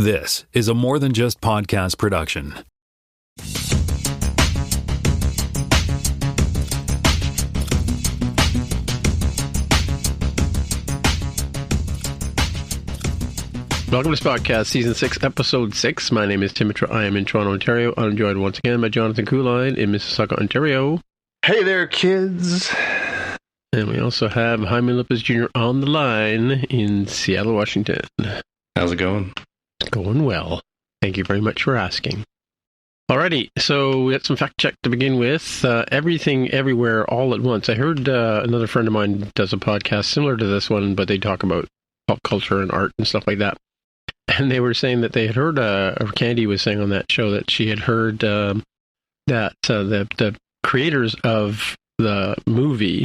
This is a More Than Just Podcast production. Welcome to Spotcast, Season 6, Episode 6. My name is Tim. I am in Toronto, Ontario. I'm joined once again by Jonathan Kuline in Mississauga, Ontario. Hey there, kids. And we also have Jaime Lopez Jr. on the line in Seattle, Washington. How's it going? Going well. Thank you very much for asking. Alrighty, so we got some fact check to begin with. Everything, Everywhere, All at Once. I heard another friend of mine does a podcast similar to this one, but they talk about pop culture and art and stuff like that. And they were saying that they had heard, or Candy was saying on that show that she had heard that the creators of the movie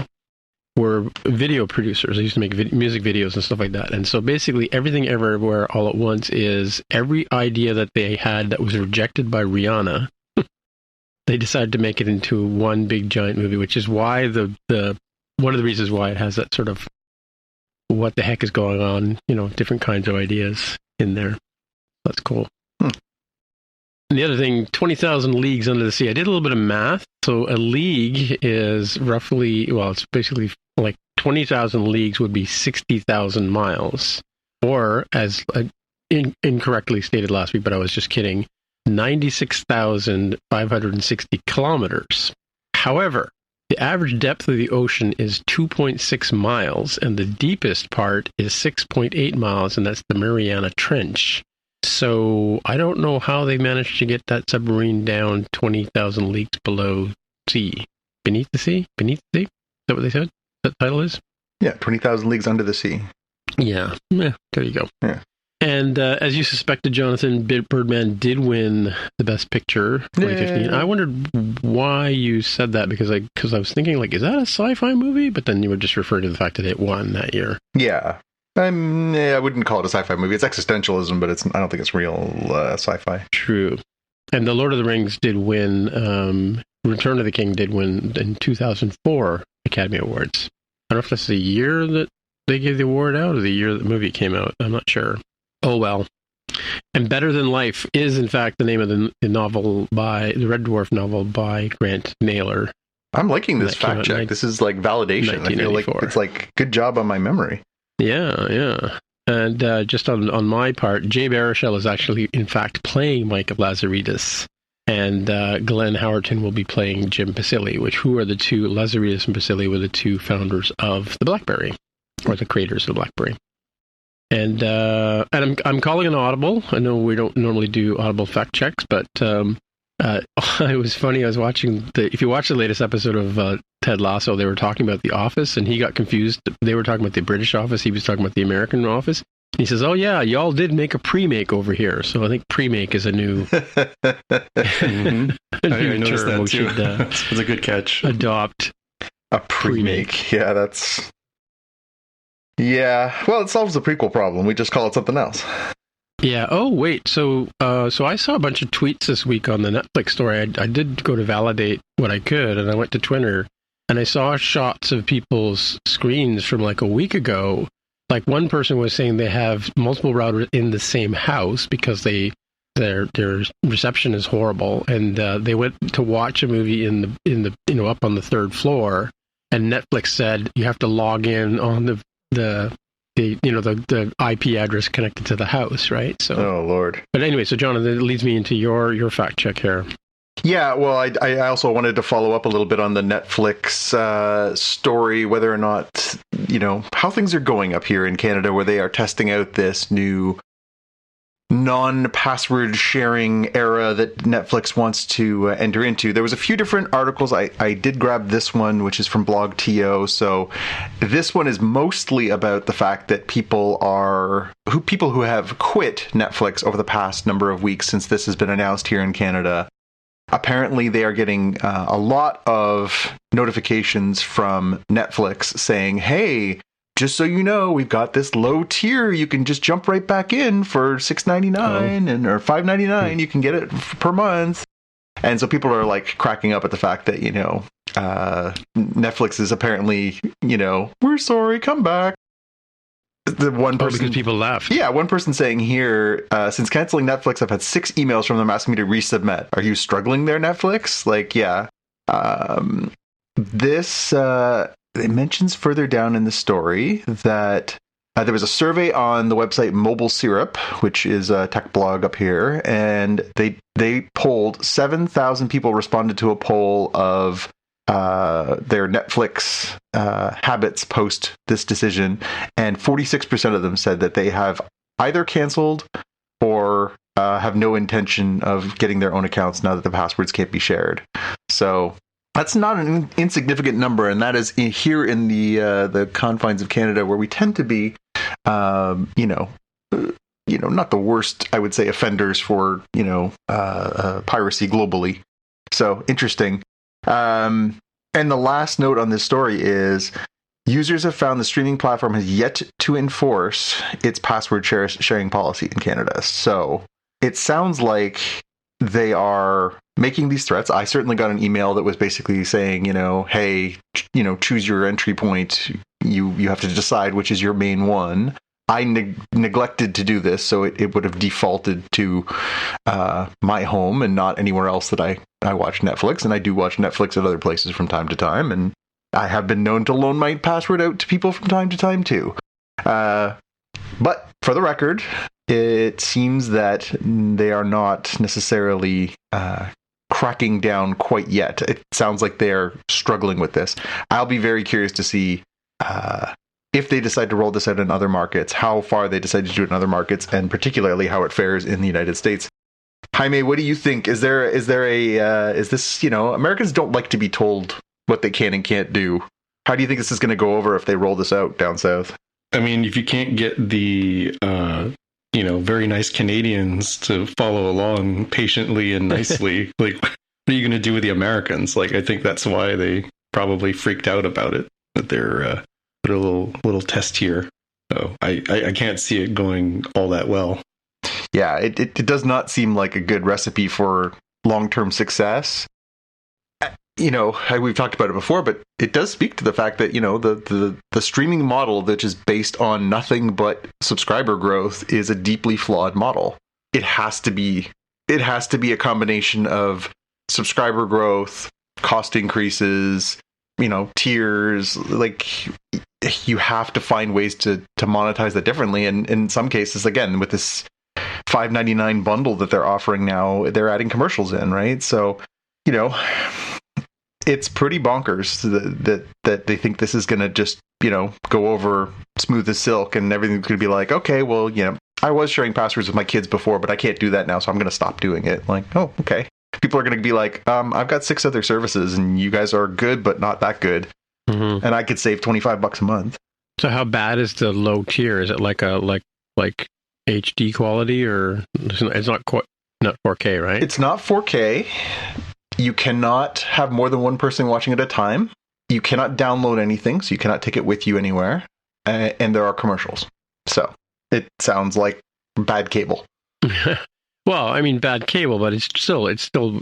were video producers. They used to make music videos and stuff like that. And so basically Everything Everywhere All at Once is every idea that they had that was rejected by Rihanna. They decided to make it into one big giant movie, which is why the one of the reasons why it has that sort of what the heck is going on, you know, different kinds of ideas in there. That's cool. And the other thing, 20,000 leagues under the sea. I did a little bit of math. So a league is roughly, well, it's basically like 20,000 leagues would be 60,000 miles. Or, as incorrectly stated last week, but I was just kidding, 96,560 kilometers. However, the average depth of the ocean is 2.6 miles, and the deepest part is 6.8 miles, and that's the Mariana Trench. So I don't know how they managed to get that submarine down 20,000 leagues below sea. Beneath the sea? Beneath the sea? Is that what they said? That title is? Yeah, 20,000 leagues under the sea. Yeah. There you go. Yeah. And as you suspected, Jonathan, Birdman did win the Best Picture 2015. Yay. I wondered why you said that, because I was thinking, like, is that a sci-fi movie? But then you were just referring to the fact that it won that year. Yeah. I wouldn't call it a sci-fi movie. It's existentialism, but I don't think it's real sci-fi. True. And The Lord of the Rings did win, Return of the King did win in 2004 Academy Awards. I don't know if that's the year that they gave the award out or the year that the movie came out. I'm not sure. Oh, well. And Better Than Life is, in fact, the name of the novel the Red Dwarf novel by Grant Naylor. I'm liking this fact check. This is like validation. I feel like it's like good job on my memory. Yeah. And just on my part, Jay Baruchel is actually, in fact, playing Mike Lazaridis. And Glenn Howerton will be playing Jim Pasilli, who are the two, Lazaridis and Pasilli were the two founders of the BlackBerry, or the creators of the BlackBerry. And I'm calling an audible. I know we don't normally do audible fact checks, but it was funny. I was watching if you watch the latest episode of Ted Lasso, they were talking about The Office, and he got confused. They were talking about the British Office. He was talking about the American Office. He says, "Oh yeah, y'all did make a pre-make over here." So I think pre-make is a new, mm-hmm. a new term we should that's a good catch. Adopt a pre-make. Yeah, that's. Yeah, well, it solves the prequel problem. We just call it something else. Yeah. Oh, wait. So I saw a bunch of tweets this week on the Netflix story. I did go to validate what I could, and I went to Twitter, and I saw shots of people's screens from like a week ago. Like one person was saying they have multiple routers in the same house because their reception is horrible, and they went to watch a movie in the up on the third floor, and Netflix said you have to log in on the IP address connected to the house, right? So, oh Lord. But anyway, so Jonathan, it leads me into your fact check here. Yeah, well, I also wanted to follow up a little bit on the Netflix story, whether or not, how things are going up here in Canada, where they are testing out this new non-password sharing era that Netflix wants to enter into. There was a few different articles. I did grab this one, which is from BlogTO. So this one is mostly about the fact that people who have quit Netflix over the past number of weeks since this has been announced here in Canada. Apparently, they are getting a lot of notifications from Netflix saying, hey, just so you know, we've got this low tier. You can just jump right back in for $6.99 or $5.99. You can get it per month. And so people are like cracking up at the fact that, Netflix is apparently, we're sorry, come back. the one person, because people left. Yeah, one person saying here, since canceling Netflix, I've had 6 emails from them asking me to resubmit. Are you struggling there, Netflix? Like, yeah. This it mentions further down in the story that there was a survey on the website Mobile Syrup, which is a tech blog up here, and they polled 7,000 people responded to a poll of their Netflix habits post this decision, and 46% of them said that they have either canceled or have no intention of getting their own accounts now that the passwords can't be shared. So that's not an insignificant number, and that is here in the confines of Canada, where we tend to be, not the worst, I would say, offenders for piracy globally. So interesting. And the last note on this story is users have found the streaming platform has yet to enforce its password sharing policy in Canada. So it sounds like they are making these threats. I certainly got an email that was basically saying, hey, choose your entry point. You have to decide which is your main one. I neglected to do this, so it would have defaulted to my home and not anywhere else that I watch Netflix. And I do watch Netflix at other places from time to time. And I have been known to loan my password out to people from time to time, too. But for the record, it seems that they are not necessarily cracking down quite yet. It sounds like they're struggling with this. I'll be very curious to see if they decide to roll this out in other markets, how far they decide to do it in other markets, and particularly how it fares in the United States. Jaime, what do you think? Is this, Americans don't like to be told what they can and can't do. How do you think this is going to go over if they roll this out down south? I mean, if you can't get the, very nice Canadians to follow along patiently and nicely, like, what are you going to do with the Americans? Like, I think that's why they probably freaked out about it, that they're put a little test here. So I can't see it going all that well. Yeah, it does not seem like a good recipe for long-term success. We've talked about it before, but it does speak to the fact that, the streaming model that is based on nothing but subscriber growth is a deeply flawed model. It has to be a combination of subscriber growth, cost increases, tiers. Like, you have to find ways to monetize that differently. And in some cases, again, with this $5.99 bundle that they're offering now, they're adding commercials in, right? So, it's pretty bonkers that they think this is going to just, go over smooth as silk and everything's going to be like, okay, well, I was sharing passwords with my kids before, but I can't do that now, so I'm going to stop doing it. Like, oh, okay. People are going to be like, I've got 6 other services and you guys are good, but not that good. Mm-hmm. And I could save $25 a month. So how bad is the low tier? Is it like HD quality, or it's not 4K, right? It's not 4K. You cannot have more than one person watching at a time. You cannot download anything, so you cannot take it with you anywhere. And there are commercials. So it sounds like bad cable. Well, I mean, bad cable, but it's still,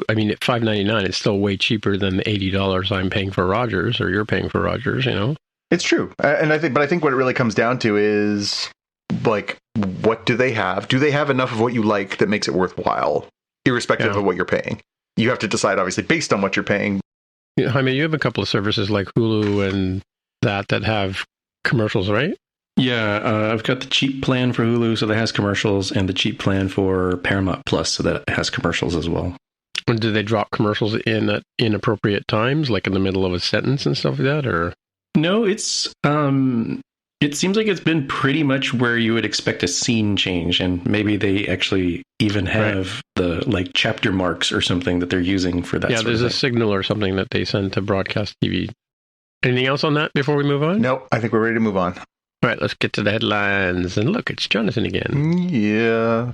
I mean, at $5.99, it's still way cheaper than the $80 I'm paying for Rogers, or you're paying for Rogers, It's true. And I think what it really comes down to is, like, what do they have? Do they have enough of what you like that makes it worthwhile, irrespective of what you're paying? You have to decide, obviously, based on what you're paying. I mean, you have a couple of services like Hulu and that have commercials, right? Yeah, I've got the cheap plan for Hulu, so that has commercials, and the cheap plan for Paramount Plus, so that has commercials as well. And do they drop commercials in at inappropriate times, like in the middle of a sentence and stuff like that, or? No, it's it seems like it's been pretty much where you would expect a scene change, and maybe they actually even have the chapter marks or something that they're using for that. Yeah, there's a signal or something that they send to broadcast TV. Anything else on that before we move on? No, I think we're ready to move on. All right, let's get to the headlines. And look, it's Jonathan again. Yeah.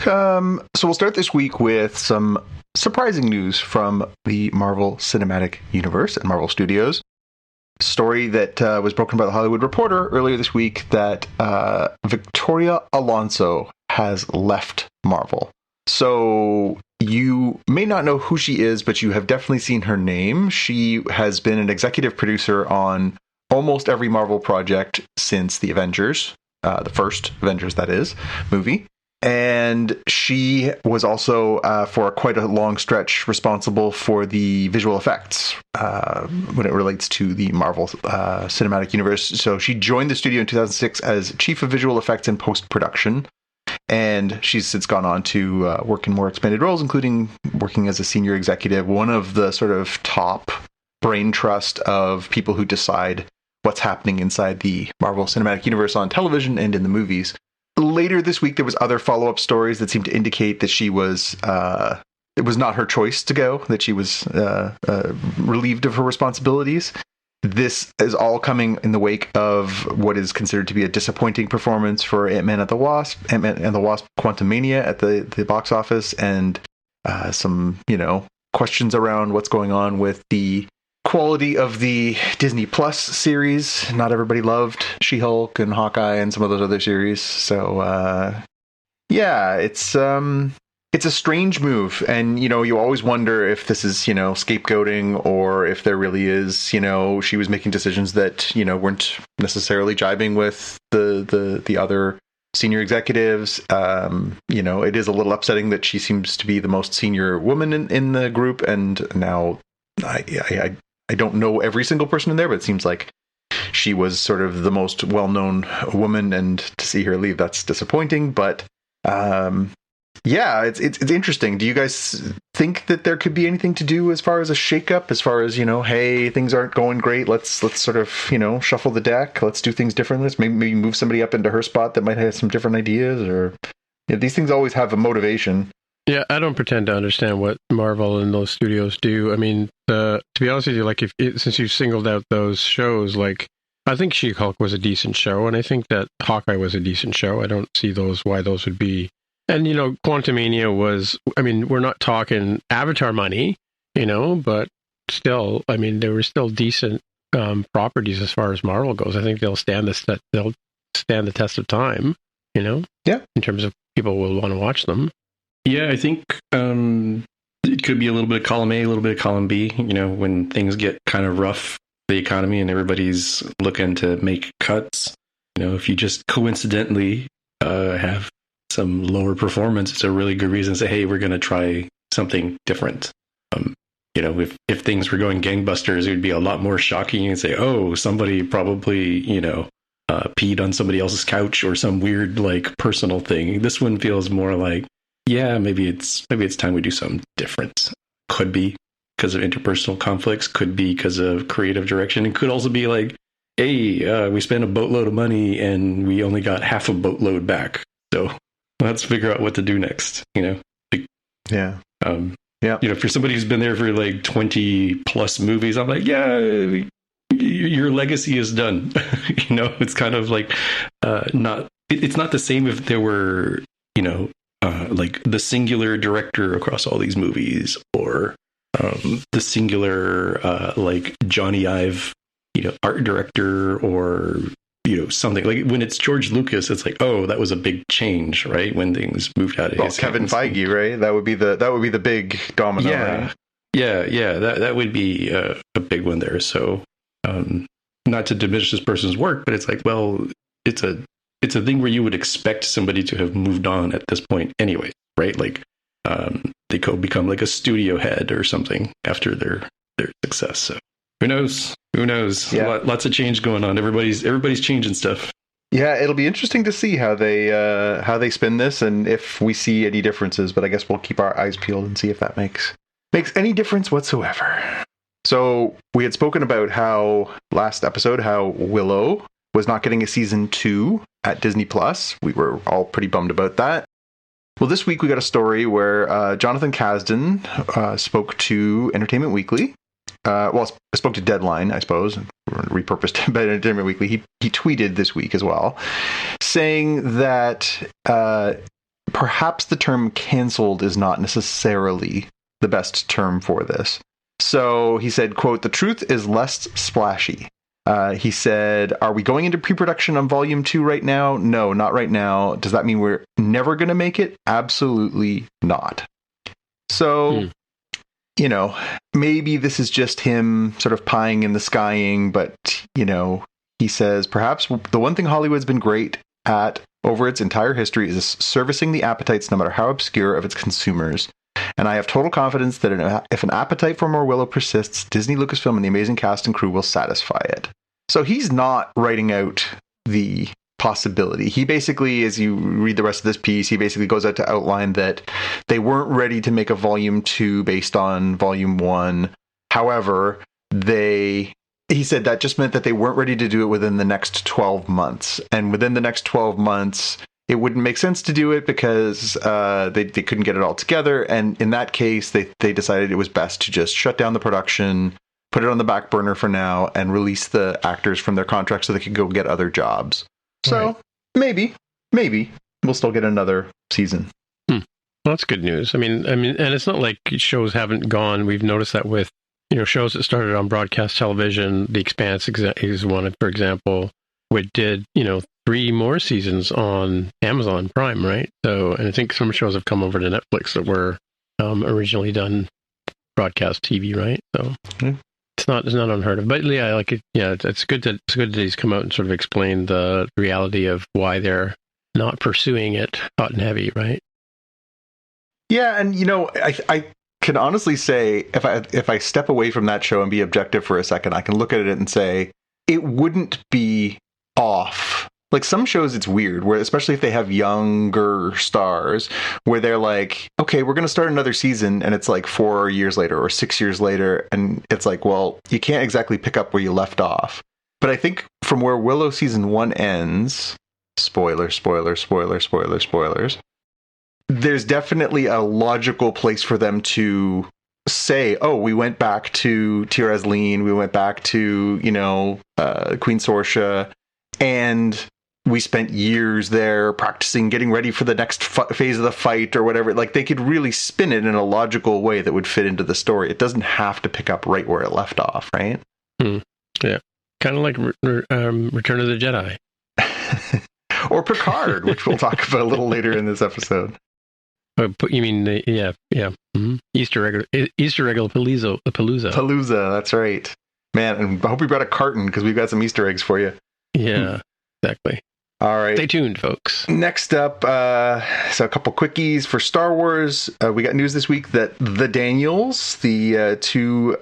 So we'll start this week with some surprising news from the Marvel Cinematic Universe and Marvel Studios. Story that was broken by The Hollywood Reporter earlier this week that Victoria Alonso has left Marvel. So you may not know who she is, but you have definitely seen her name. She has been an executive producer on almost every Marvel project since the Avengers. the first Avengers, that is, movie. And she was also, for quite a long stretch, responsible for the visual effects when it relates to the Marvel Cinematic Universe. So she joined the studio in 2006 as Chief of Visual Effects and Post-Production. And she's since gone on to work in more expanded roles, including working as a senior executive, one of the sort of top brain trust of people who decide what's happening inside the Marvel Cinematic Universe on television and in the movies. Later this week, there was other follow-up stories that seemed to indicate that she was, it was not her choice to go, that she was relieved of her responsibilities. This is all coming in the wake of what is considered to be a disappointing performance for Ant-Man and the Wasp Quantumania at the box office, and some, questions around what's going on with the quality of the Disney Plus series. Not everybody loved She-Hulk and Hawkeye and some of those other series. So, it's a strange move. And, you always wonder if this is, scapegoating, or if there really is, she was making decisions that, weren't necessarily jibing with the other senior executives. It is a little upsetting that she seems to be the most senior woman in the group. And now I don't know every single person in there, but it seems like she was sort of the most well-known woman, and to see her leave, that's disappointing. But it's interesting. Do you guys think that there could be anything to do as far as a shakeup, as far as, hey, things aren't going great, let's sort of, shuffle the deck, let's do things differently, let's maybe move somebody up into her spot that might have some different ideas, or these things always have a motivation. Yeah, I don't pretend to understand what Marvel and those studios do. I mean, to be honest with you, since you singled out those shows, I think She-Hulk was a decent show, and I think that Hawkeye was a decent show. I don't see why those would be. And, Quantumania was, we're not talking Avatar money, but still, there were still decent properties as far as Marvel goes. I think they'll stand the test of time, Yeah. In terms of people will want to watch them. Yeah, I think it could be a little bit of column A, a little bit of column B, when things get kind of rough, the economy, and everybody's looking to make cuts. If you just coincidentally have some lower performance, it's a really good reason to say, hey, we're going to try something different. If things were going gangbusters, it would be a lot more shocking and say, oh, somebody probably, peed on somebody else's couch or some weird, personal thing. This one feels more like, yeah, maybe it's time we do something different. Could be because of interpersonal conflicts, could be because of creative direction. It could also be like, hey, we spent a boatload of money and we only got half a boatload back. So let's figure out what to do next, Yeah. For somebody who's been there for 20 plus movies, I'm like, yeah, your legacy is done. It's kind of it's not the same if there were, the singular director across all these movies, or the singular Johnny Ive, art director, or something like when it's George Lucas, it's like, oh, that was a big change, right? When things moved out of his Kevin hands. Feige, right? That would be the big domino. Yeah, right? yeah. That would be a big one there. So, not to diminish this person's work, but it's like, well, it's a thing where you would expect somebody to have moved on at this point anyway, right? They go become a studio head or something after their success. So who knows? Yeah. Lots of change going on. Everybody's changing stuff. Yeah, it'll be interesting to see how they spin this, and if we see any differences. But I guess we'll keep our eyes peeled and see if that makes any difference whatsoever. So we had spoken about how last episode how Willow was not getting a season 2 at Disney Plus. We were all pretty bummed about that. Well, this week we got a story where Jonathan Kasdan spoke to Entertainment Weekly. Spoke to Deadline, I suppose, repurposed by Entertainment Weekly. He tweeted this week as well, saying that perhaps the term canceled is not necessarily the best term for this. So he said, quote, "The truth is less splashy." He said, "Are we going into pre-production on Volume 2 right now? No, not right now. Does that mean we're never going to make it? Absolutely not." So, maybe this is just him sort of pieing in the skying, but, he says, perhaps the one thing Hollywood's been great over its entire history is servicing the appetites, no matter how obscure, of its consumers. And I have total confidence that if an appetite for more Willow persists, Disney, Lucasfilm, and the amazing cast and crew will satisfy it. So he's not writing out the possibility. He basically, as you read the rest of this piece, he basically goes out to outline that they weren't ready to make a volume 2 based on volume 1. However, he said that just meant that they weren't ready to do it within the next 12 months. And within the next 12 months, it wouldn't make sense to do it because they couldn't get it all together. And in that case, they decided it was best to just shut down the production, put it on the back burner for now, and release the actors from their contracts so they could go get other jobs. So maybe we'll still get another season. Well, that's good news. I mean, and it's not like shows haven't gone. We've noticed that with shows that started on broadcast television. The Expanse is one, for example, which did 3 more seasons on Amazon Prime, right? So, and I think some shows have come over to Netflix that were originally done broadcast TV, right? So. It's not unheard of, but yeah, like it's good that he's come out and sort of explained the reality of why they're not pursuing it hot and heavy, right? Yeah, and I can honestly say if I step away from that show and be objective for a second, I can look at it and say it wouldn't be off. Like some shows, it's weird, where especially if they have younger stars, where they're like, okay, we're going to start another season, and it's like 4 years later or 6 years later, and it's like, well, you can't exactly pick up where you left off. But I think from where Willow season 1 ends, spoilers, there's definitely a logical place for them to say, oh, we went back to Tir Asleen, we went back to, Queen Sorsha, and we spent years there practicing, getting ready for the next phase of the fight or whatever. Like, they could really spin it in a logical way that would fit into the story. It doesn't have to pick up right where it left off, right? Yeah. Kind of like Return of the Jedi. Or Picard, which we'll talk about a little later in this episode. You mean, yeah. Mm-hmm. Easter egg Palooza. Palooza, that's right. Man, and I hope we brought a carton because we've got some Easter eggs for you. Yeah, exactly. All right. Stay tuned, folks. Next up, so a couple quickies for Star Wars. We got news this week that the Daniels, the two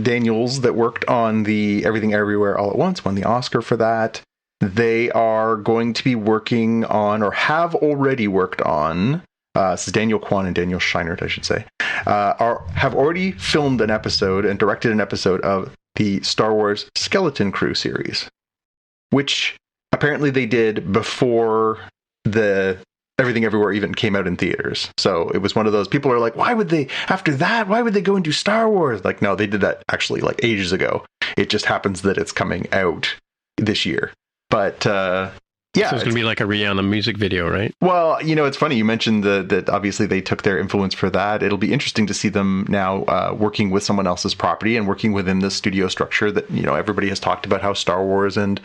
Daniels that worked on the Everything Everywhere All at Once, won the Oscar for that. They are going to be working on, or have already worked on, this is Daniel Kwan and Daniel Scheinert, I should say, have already filmed an episode and directed an episode of the Star Wars Skeleton Crew series, which apparently they did before the Everything Everywhere even came out in theaters. So it was one of those, people are like, why would they go and do Star Wars? Like, no, they did that actually like ages ago. It just happens that it's coming out this year. But yeah, so it's going to be like a Rihanna music video, right? Well, it's funny you mentioned that obviously they took their influence for that. It'll be interesting to see them now working with someone else's property and working within the studio structure that everybody has talked about how Star Wars and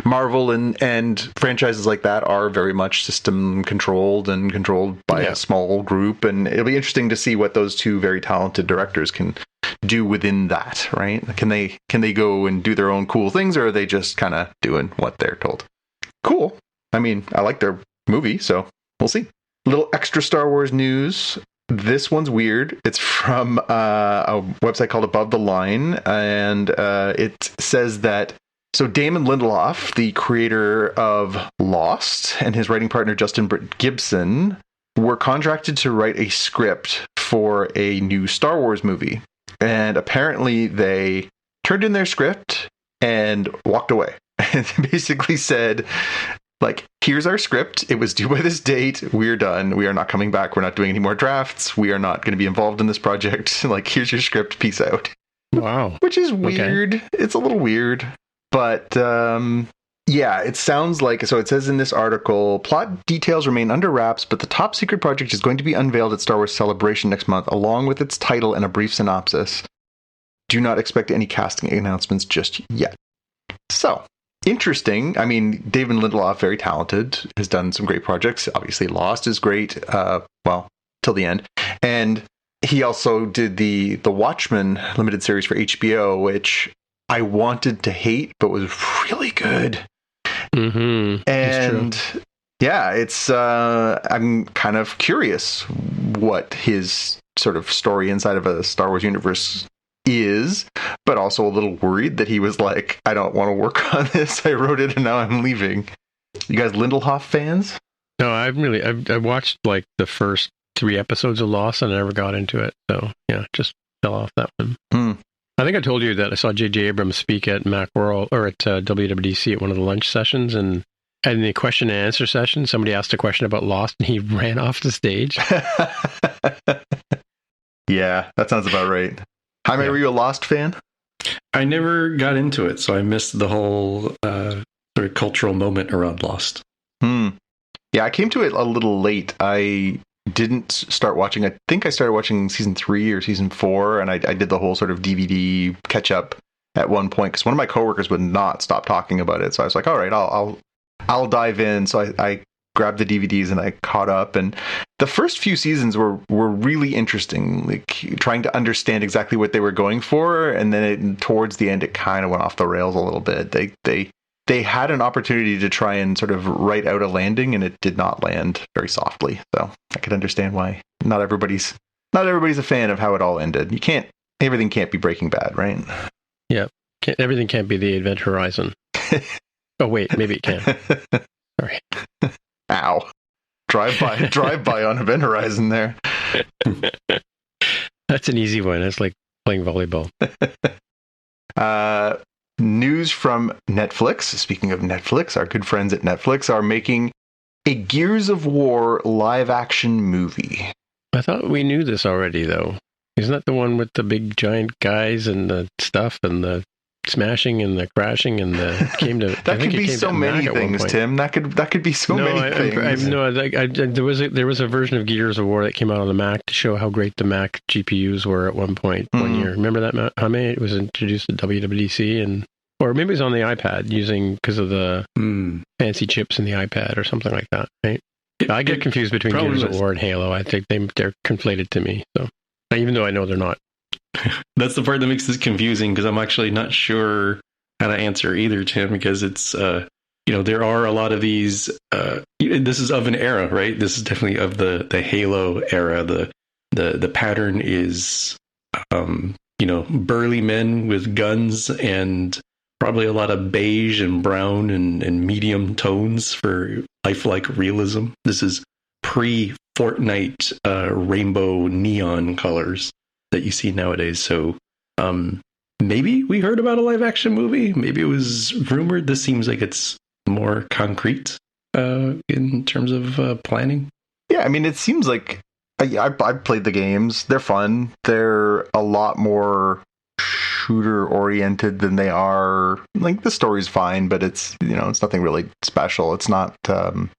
Marvel and franchises like that are very much system controlled and controlled by a small group, and it'll be interesting to see what those two very talented directors can do within that, right? Can they go and do their own cool things, or are they just kind of doing what they're told? Cool. I mean, I like their movie, so we'll see. A little extra Star Wars news. This one's weird. It's from a website called Above the Line, and it says that so Damon Lindelof, the creator of Lost, and his writing partner Justin Britt Gibson were contracted to write a script for a new Star Wars movie. And apparently they turned in their script and walked away. And basically said, like, here's our script. It was due by this date. We're done. We are not coming back. We're not doing any more drafts. We are not going to be involved in this project. Like, here's your script. Peace out. Wow. Which is weird. Okay. It's a little weird. But, yeah, it sounds like, so it says in this article, plot details remain under wraps, but the top secret project is going to be unveiled at Star Wars Celebration next month, along with its title and a brief synopsis. Do not expect any casting announcements just yet. So, interesting. I mean, David Lindelof, very talented, has done some great projects. Obviously, Lost is great, till the end. And he also did the Watchmen limited series for HBO, which I wanted to hate, but was really good. Mm-hmm. And yeah, it's I'm kind of curious what his sort of story inside of a Star Wars universe is, but also a little worried that he was like, I don't want to work on this. I wrote it and now I'm leaving. You guys Lindelof fans? No, I watched like the first 3 episodes of Lost and I never got into it. So yeah, just fell off that one. I think I told you that I saw J.J. Abrams speak at Macworld or at WWDC at one of the lunch sessions, and in the question and answer session, somebody asked a question about Lost and he ran off the stage. Yeah, that sounds about right. Jaime, were you a Lost fan? I never got into it, so I missed the whole sort of cultural moment around Lost. Yeah, I came to it a little late. I didn't start watching. I think I started watching season 3 or season 4, and I did the whole sort of DVD catch up at one point because one of my coworkers would not stop talking about it. So I was like, all right, I'll dive in. So I grabbed the DVDs and I caught up. And the first few seasons were really interesting, like trying to understand exactly what they were going for. And then towards the end, it kind of went off the rails a little bit. They had an opportunity to try and sort of write out a landing, and it did not land very softly. So I could understand why not everybody's a fan of how it all ended. Everything can't be Breaking Bad, right? Yeah, everything can't be the Event Horizon. Oh wait, maybe it can. Sorry. Ow! Drive by on Event Horizon there. That's an easy one. It's like playing volleyball. News from Netflix. Speaking of Netflix, our good friends at Netflix are making a Gears of War live-action movie. I thought we knew this already, though. Isn't that the one with the big giant guys and the stuff and the smashing and the crashing and the came to? That could be so many things, Tim. That could be so many things. There was a version of Gears of War that came out on the Mac to show how great the Mac GPUs were at one point one year. Remember that, Jaime? It was introduced at WWDC or maybe it was on the iPad because of the fancy chips in the iPad or something like that, right? I get confused between Gears of War and Halo. I think they're conflated to me. So even though I know they're not. That's the part that makes this confusing because I'm actually not sure how to answer either, Tim, because it's, there are a lot of these, this is of an era, right? This is definitely of the Halo era. The pattern is, burly men with guns and probably a lot of beige and brown and medium tones for lifelike realism. This is pre-Fortnite rainbow neon colors that you see nowadays. So maybe we heard about a live action movie. Maybe it was rumored. This seems like it's more concrete in terms of planning. Yeah, I mean, it seems like I've played the games. They're fun. They're a lot more shooter oriented than they are. Like the story's fine, but it's nothing really special. It's not the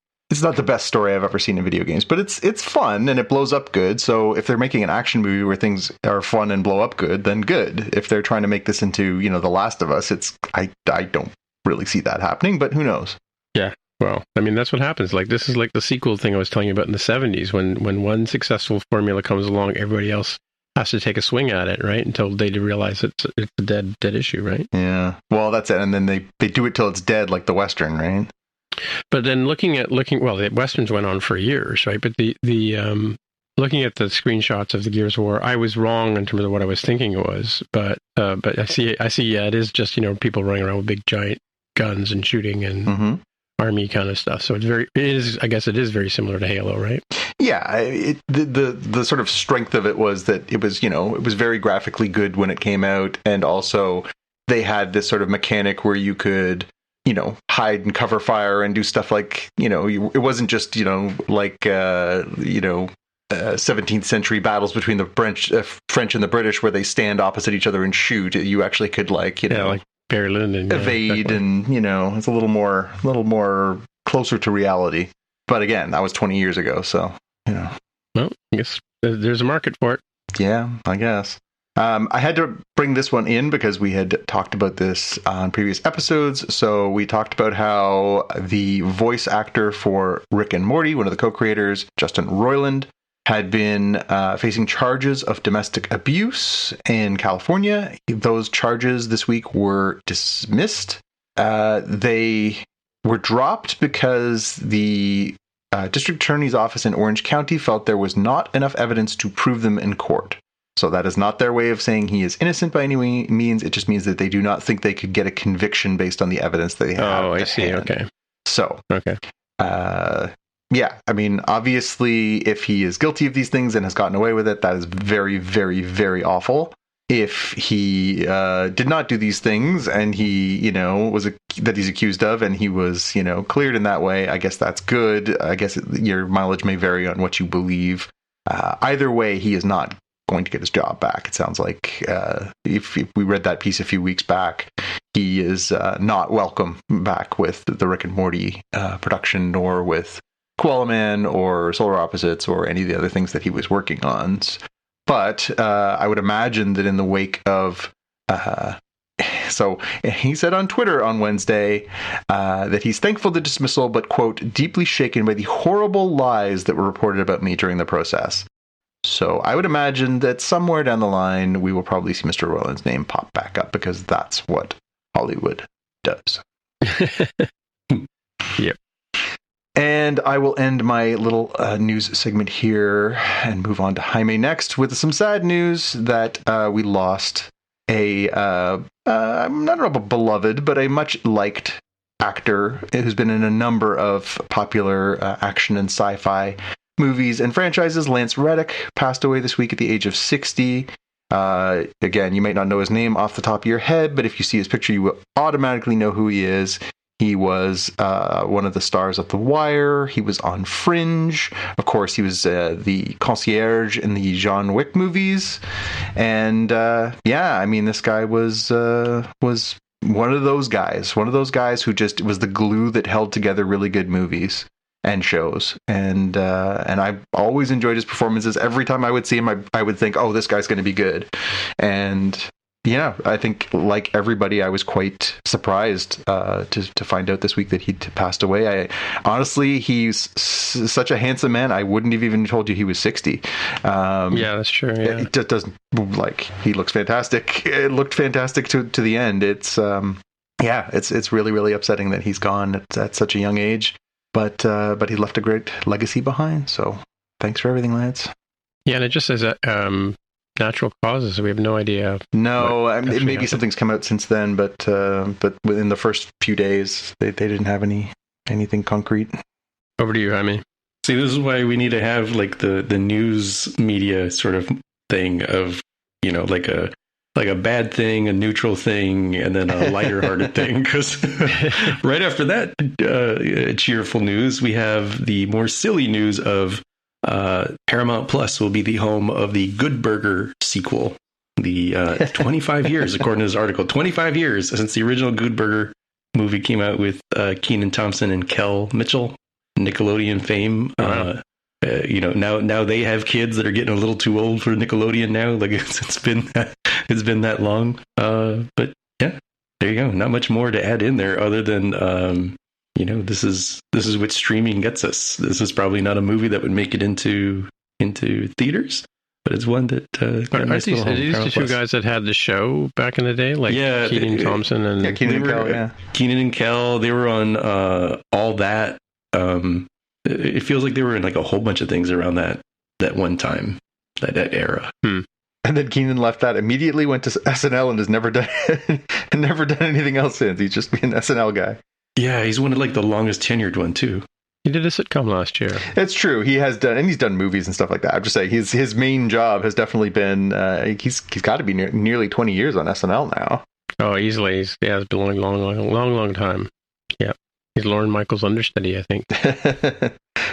best story I've ever seen in video games, but it's fun and it blows up good. So if they're making an action movie where things are fun and blow up good, then good. If they're trying to make this into, The Last of Us, I don't really see that happening, but who knows? Yeah. Well, I mean, that's what happens. Like, this is like the sequel thing I was telling you about in the 70s. When one successful formula comes along, everybody else has to take a swing at it, right? Until they realize it's a dead issue, right? Yeah. Well, that's it. And then they do it till it's dead, like the Western, right? But then the Westerns went on for years, right? But the looking at the screenshots of the Gears of War, I was wrong in terms of what I was thinking it was. But I see, yeah, it is just, people running around with big giant guns and shooting and army kind of stuff. So I guess it is very similar to Halo, right? Yeah, the sort of strength of it was that it was, it was very graphically good when it came out, and also they had this sort of mechanic where you could, hide and cover fire and do stuff like, it wasn't just, 17th century battles between the French and the British where they stand opposite each other and shoot. You actually could like Barry Lyndon, evade, and it's a little more closer to reality. But again, that was 20 years ago, so Well, I guess there's a market for it. Yeah, I guess. I had to bring this one in because we had talked about this on previous episodes. So we talked about how the voice actor for Rick and Morty, one of the co-creators, Justin Roiland, had been facing charges of domestic abuse in California. Those charges this week were dismissed. They were dropped because the district attorney's office in Orange County felt there was not enough evidence to prove them in court. So that is not their way of saying he is innocent by any means. It just means that they do not think they could get a conviction based on the evidence they have. Oh, I see. Hand. Okay. So, okay. Yeah, I mean, obviously, if he is guilty of these things and has gotten away with it, that is very, very, very awful. If he did not do these things and he, that he's accused of and he was, cleared in that way, I guess that's good. I guess your mileage may vary on what you believe. Either way, he is not going to get his job back. It sounds like if we read that piece a few weeks back, he is not welcome back with the Rick and Morty production, nor with Koala Man or Solar Opposites or any of the other things that he was working on. But I would imagine that in the wake of so he said on Twitter on Wednesday that he's thankful for the dismissal, but, quote, deeply shaken by the horrible lies that were reported about me during the process. So I would imagine that somewhere down the line, we will probably see Mr. Rowland's name pop back up because that's what Hollywood does. Yep. And I will end my little news segment here and move on to Jaime next with some sad news that we lost a, I don't know about beloved, but a much liked actor who's been in a number of popular action and sci-fi movies and franchises. Lance Reddick passed away this week at the age of 60. Again, you might not know his name off the top of your head, but if you see his picture, you will automatically know who he is. He was one of the stars of The Wire. He was on Fringe. Of course, he was the concierge in the John Wick movies. And this guy was one of those guys who just was the glue that held together really good movies and shows. And I always enjoyed his performances. Every time I would see him, I would think, oh, this guy's going to be good. And yeah, I think like everybody, I was quite surprised to find out this week that he'd passed away. Honestly, he's such a handsome man. I wouldn't have even told you he was 60. Yeah, that's true. Yeah. It just doesn't, he looks fantastic. It looked fantastic to the end. It's really, really upsetting that he's gone at such a young age. But he left a great legacy behind. So thanks for everything, Lance. Yeah, and it just says that natural causes. So we have no idea. No, maybe something's come out since then, but within the first few days, they didn't have anything concrete. Over to you, Jaime. See, this is why we need to have like the news media sort of thing of, like a bad thing, a neutral thing, and then a lighter-hearted thing. Because right after that cheerful news, we have the more silly news of Paramount Plus will be the home of the Good Burger sequel. The 25 years, according to this article, 25 years since the original Good Burger movie came out with Kenan Thompson and Kel Mitchell, Nickelodeon fame. Wow. Now they have kids that are getting a little too old for Nickelodeon now. Like it's been that long. But yeah, there you go. Not much more to add in there other than this is what streaming gets us. This is probably not a movie that would make it into theaters, but it's one that got a nice little home. Are these the two guys that had the show back in the day? Like Kenan Thompson and Kenan and Kel. Yeah, Kenan and Kel. They were on All That. It feels like they were in like a whole bunch of things around that one time, that era. And then Kenan left that, immediately went to SNL and has never done anything else since. He's just been an SNL guy. Yeah, he's one of like the longest tenured one too. He did a sitcom last year. It's true. He has done, and he's done movies and stuff like that. I'm just saying his main job has definitely been. He's got to be nearly 20 years on SNL now. Oh, easily. It's been a long time. Yeah. He's Lorne Michaels' understudy, I think.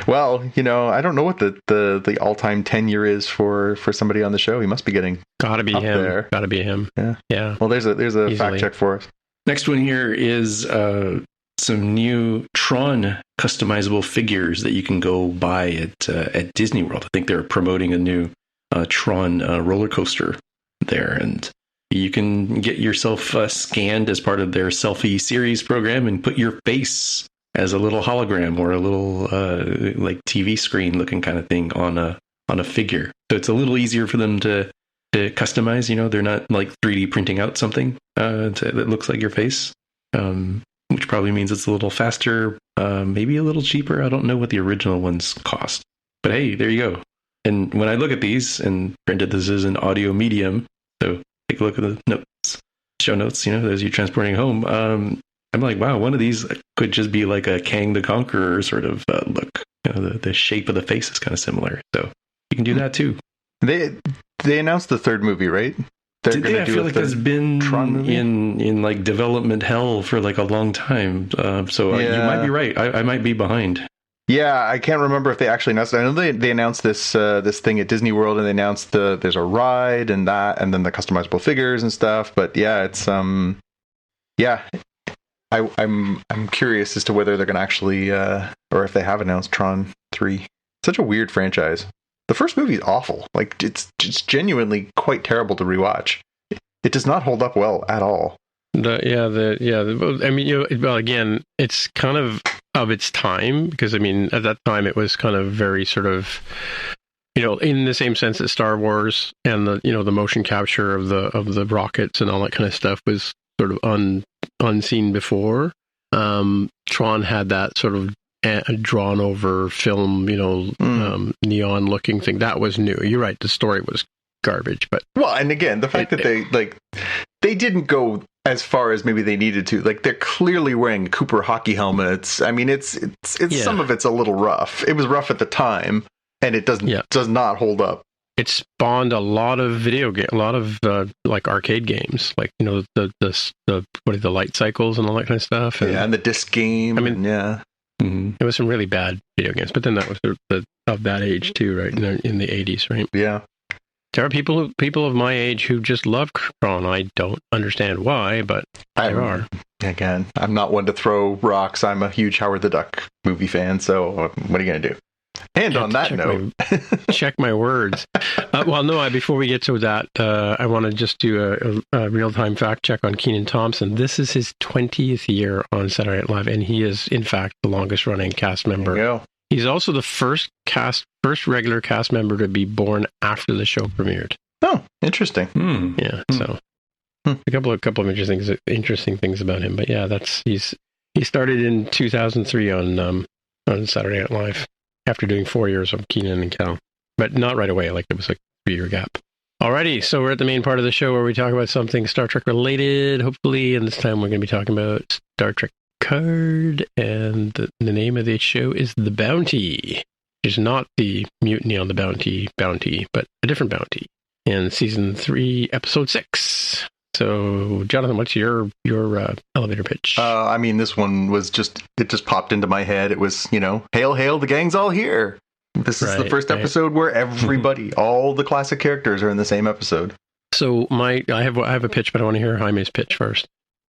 Well, I don't know what the all-time tenure is for somebody on the show. He must be getting gotta be him. There. Gotta be him. Yeah. Well, there's a easily. Fact check for us. Next one here is some new Tron customizable figures that you can go buy at Disney World. I think they're promoting a new Tron roller coaster there, and you can get yourself scanned as part of their selfie series program and put your face as a little hologram or a little like TV screen looking kind of thing on a figure. So it's a little easier for them to customize. They're not like 3D printing out something that looks like your face. which probably means it's a little faster, maybe a little cheaper. I don't know what the original ones cost. But hey, there you go. And when I look at these, and granted this is an audio medium, so take a look at the notes, show notes, as you're transporting home. I'm like, wow, one of these could just be like a Kang the Conqueror sort of look. The shape of the face is kind of similar. So you can do that too. They announced the third movie, right? I feel like it's been in like development hell for like a long time. So you might be right. I might be behind. Yeah, I can't remember if they actually announced it. I know they announced this thing at Disney World, and they announced there's a ride and that, and then the customizable figures and stuff. But yeah, it's I'm curious as to whether they're going to actually or if they have announced Tron 3. Such a weird franchise. The first movie is awful. Like it's genuinely quite terrible to rewatch. It does not hold up well at all. I mean, well, again, it's kind of its time, because I mean, at that time it was kind of very sort of, in the same sense that Star Wars and the motion capture of the rockets and all that kind of stuff was sort of unseen before. Tron had that sort of drawn over film, neon looking thing. That was new. You're right. The story was garbage, but and again, the fact that they didn't go as far as maybe they needed to. Like, they're clearly wearing Cooper hockey helmets. I mean, it's some of it's a little rough. It was rough at the time, and it does not hold up. It spawned a lot of a lot of like arcade games, like the light cycles and all that kind of stuff. And the disc game. I mean, it was some really bad video games, but then that was of that age too, right? In the 80s, right? Yeah. There are people of my age who just love Tron. I don't understand why, but there are. Again, I'm not one to throw rocks. I'm a huge Howard the Duck movie fan, so what are you going to do? And on that note... check my words. Before we get to that, I want to just do a real-time fact check on Kenan Thompson. This is his 20th year on Saturday Night Live, and he is, in fact, the longest-running cast member. There you go. He's also the first regular cast member to be born after the show premiered. Oh, interesting. Yeah, so a couple of interesting things about him. But yeah, he started in 2003 on Saturday Night Live after doing 4 years of Kenan and Kel, but not right away. Like, it was a 3-year gap. Alrighty, so we're at the main part of the show where we talk about something Star Trek related, hopefully, and this time we're going to be talking about Star Trek Picard, and the name of the show is The Bounty. It's not the Mutiny on the Bounty, but a different bounty. In season 3, episode 6. So, Jonathan, what's your elevator pitch? I mean, this one was just popped into my head. It was, hail, hail, the gang's all here. This is the first episode where everybody, all the classic characters are in the same episode. So, I have a pitch, but I want to hear Jaime's pitch first.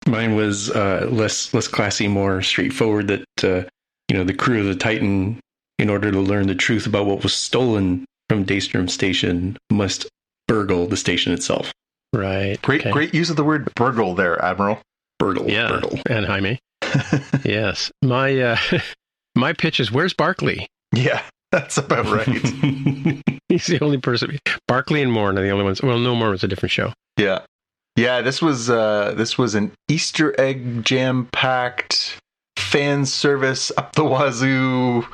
Mine was less classy, more straightforward. That the crew of the Titan, in order to learn the truth about what was stolen from Daystrom Station, must burgle the station itself. Right. Great use of the word burgle there, Admiral. Burgle. Yeah. Burgle. And Jaime. Yes. My pitch is, where's Barclay? Yeah, that's about right. He's the only person. Barclay and Morn are the only ones. Well, no, Morn was a different show. Yeah. Yeah, this was an Easter egg jam-packed fan service up the wazoo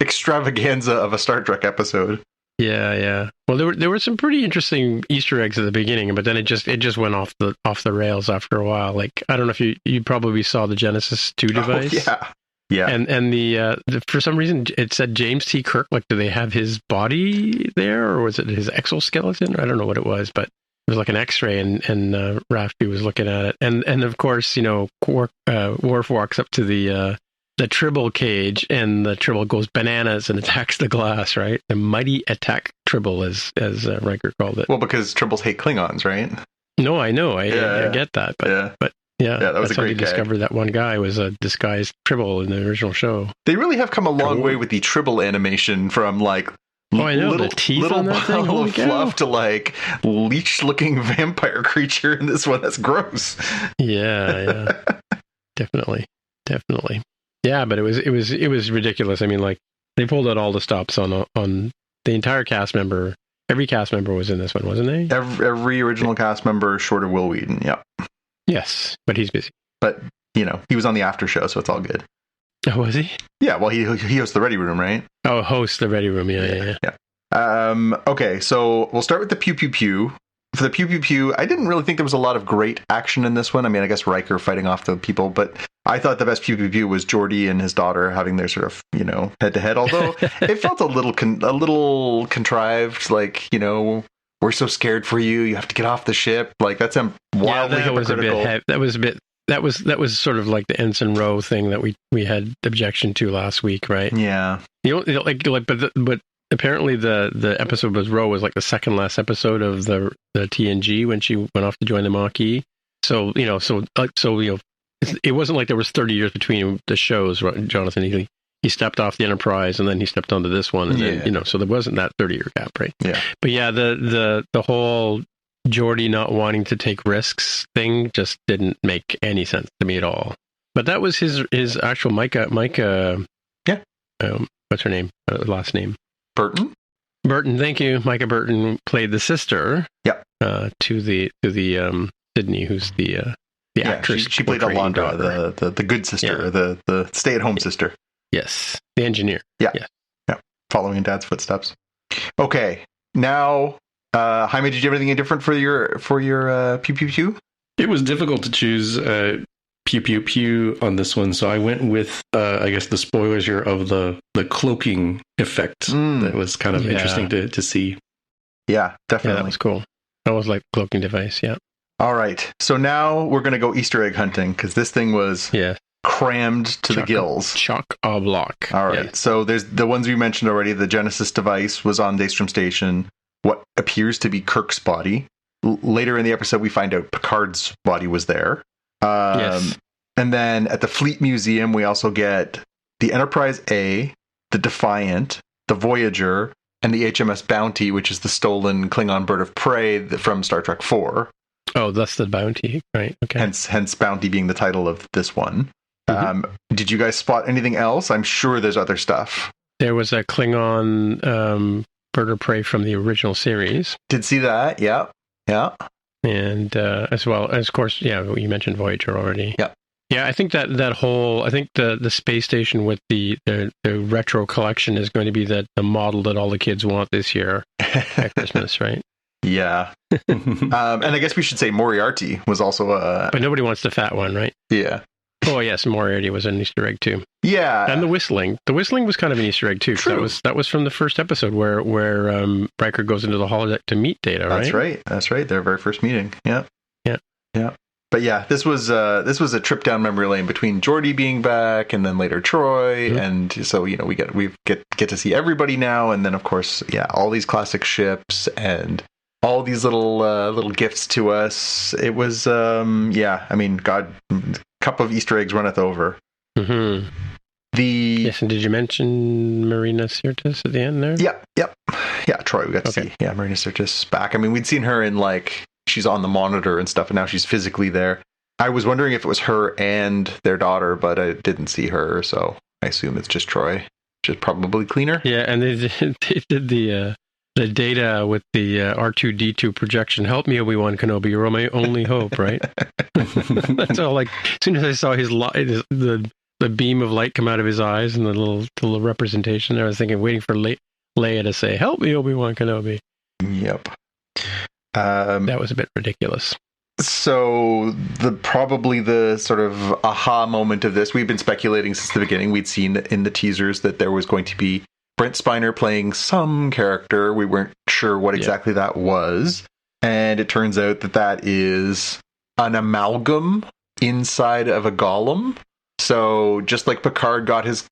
extravaganza of a Star Trek episode. Yeah. Well, there were some pretty interesting Easter eggs at the beginning, but then it just went off the rails after a while. Like, I don't know if you probably saw the Genesis 2 device. Oh, yeah. And the for some reason it said James T. Kirk. Like, do they have his body there, or was it his exoskeleton? I don't know what it was, but it was like an X-ray, and Raffi was looking at it, and of course, Worf walks up to the Tribble cage, and the Tribble goes bananas and attacks the glass. Right, the mighty attack Tribble, as Riker called it. Well, because Tribbles hate Klingons, right? No, I know, I get that, but that was a great gag. Discovered that one guy was a disguised Tribble in the original show. They really have come a long way with the Tribble animation from like. Oh, I know, the teeth on that thing. Little fluff to like leech-looking vampire creature in this one. That's gross. Yeah, definitely. Yeah, but it was ridiculous. I mean, like, they pulled out all the stops on the entire cast member. Every cast member was in this one, wasn't they? Every original cast member, short of Will Wheaton. Yeah. Yes, but he's busy. But he was on the after show, so it's all good. Oh, was he? Yeah, well, he hosts the Ready Room, right? Oh, hosts the Ready Room, yeah. Okay, so we'll start with the Pew Pew Pew. For the Pew Pew Pew, I didn't really think there was a lot of great action in this one. I mean, I guess Riker fighting off the people, but I thought the best Pew Pew Pew was Geordi and his daughter having their sort of, head-to-head, although it felt a little contrived, like, we're so scared for you, you have to get off the ship. Like, that's wildly hypocritical. That was sort of like the Ensign Rowe thing that we had objection to last week, right? Yeah. But apparently the episode was Rowe was like the second last episode of the TNG when she went off to join the Maquis. So it wasn't like there was 30 years between the shows. Right? Jonathan he stepped off the Enterprise and then he stepped onto this one, and then so there wasn't that 30-year gap, right? Yeah. But yeah, the whole Geordi not wanting to take risks thing just didn't make any sense to me at all. But that was his actual Micah. Yeah. What's her name? Last name. Burton, thank you. Micah Burton played the sister. Yep. To the Sydney, who's the actress. She played Alondra, the good sister, the stay-at-home sister. Yes, the engineer. Yeah. Following in Dad's footsteps. Okay, now, Jaime, did you have anything different for your Pew Pew Pew? It was difficult to choose Pew Pew Pew on this one, so I went with I guess the spoilers here of the cloaking effect. That was kind of interesting to see. Yeah, definitely. Yeah, that was cool. That was like cloaking device. Yeah. All right, so now we're going to go Easter egg hunting because this thing was crammed to the gills. Chock-a-block. All right, so there's the ones we mentioned already. The Genesis device was on Daystrom Station. What appears to be Kirk's body. Later in the episode, we find out Picard's body was there. Yes. And then at the Fleet Museum, we also get the Enterprise A, the Defiant, the Voyager, and the HMS Bounty, which is the stolen Klingon bird of prey from Star Trek IV. Oh, that's the Bounty, right? Okay. Hence Bounty being the title of this one. Mm-hmm. Did you guys spot anything else? I'm sure there's other stuff. There was a Klingon bird of prey from the original series. Did see that? Yeah. And as well as, of course, you mentioned Voyager already. Yeah. Yeah, I think that whole, I think the space station with the retro collection is going to be the model that all the kids want this year at Christmas, right? Yeah. And I guess we should say Moriarty was also but nobody wants the fat one, right? Yeah. Oh yes, Moriarty was an Easter egg too. Yeah. And the whistling was kind of an Easter egg too. True. That was from the first episode where Riker goes into the holodeck to meet Data, right? That's right. Their very first meeting. Yeah. But yeah, this was a trip down memory lane between Geordi being back and then later Troy, and so we get to see everybody now, and then of course all these classic ships and all these little gifts to us. It was I mean, God, cup of Easter eggs runneth over. Mm-hmm. Yes, and did you mention Marina Sirtis at the end there? Yeah, Troy, we got to see. Yeah, Marina Sirtis back. I mean, we'd seen her in she's on the monitor and stuff, and now she's physically there. I was wondering if it was her and their daughter, but I didn't see her, so I assume it's just Troy, which is probably cleaner. Yeah, and they did the Data with the R2-D2 projection. Help me, Obi-Wan Kenobi, you're my only hope, right? That's all. Like, as soon as I saw the beam of light come out of his eyes and the little representation there, I was waiting for Leia to say, "Help me, Obi-Wan Kenobi." Yep. That was a bit ridiculous. So probably the sort of aha moment of this, we've been speculating since the beginning. We'd seen in the teasers that there was going to be Brent Spiner playing some character. We weren't sure what exactly that was. And it turns out that is an amalgam inside of a golem. So just like Picard got his...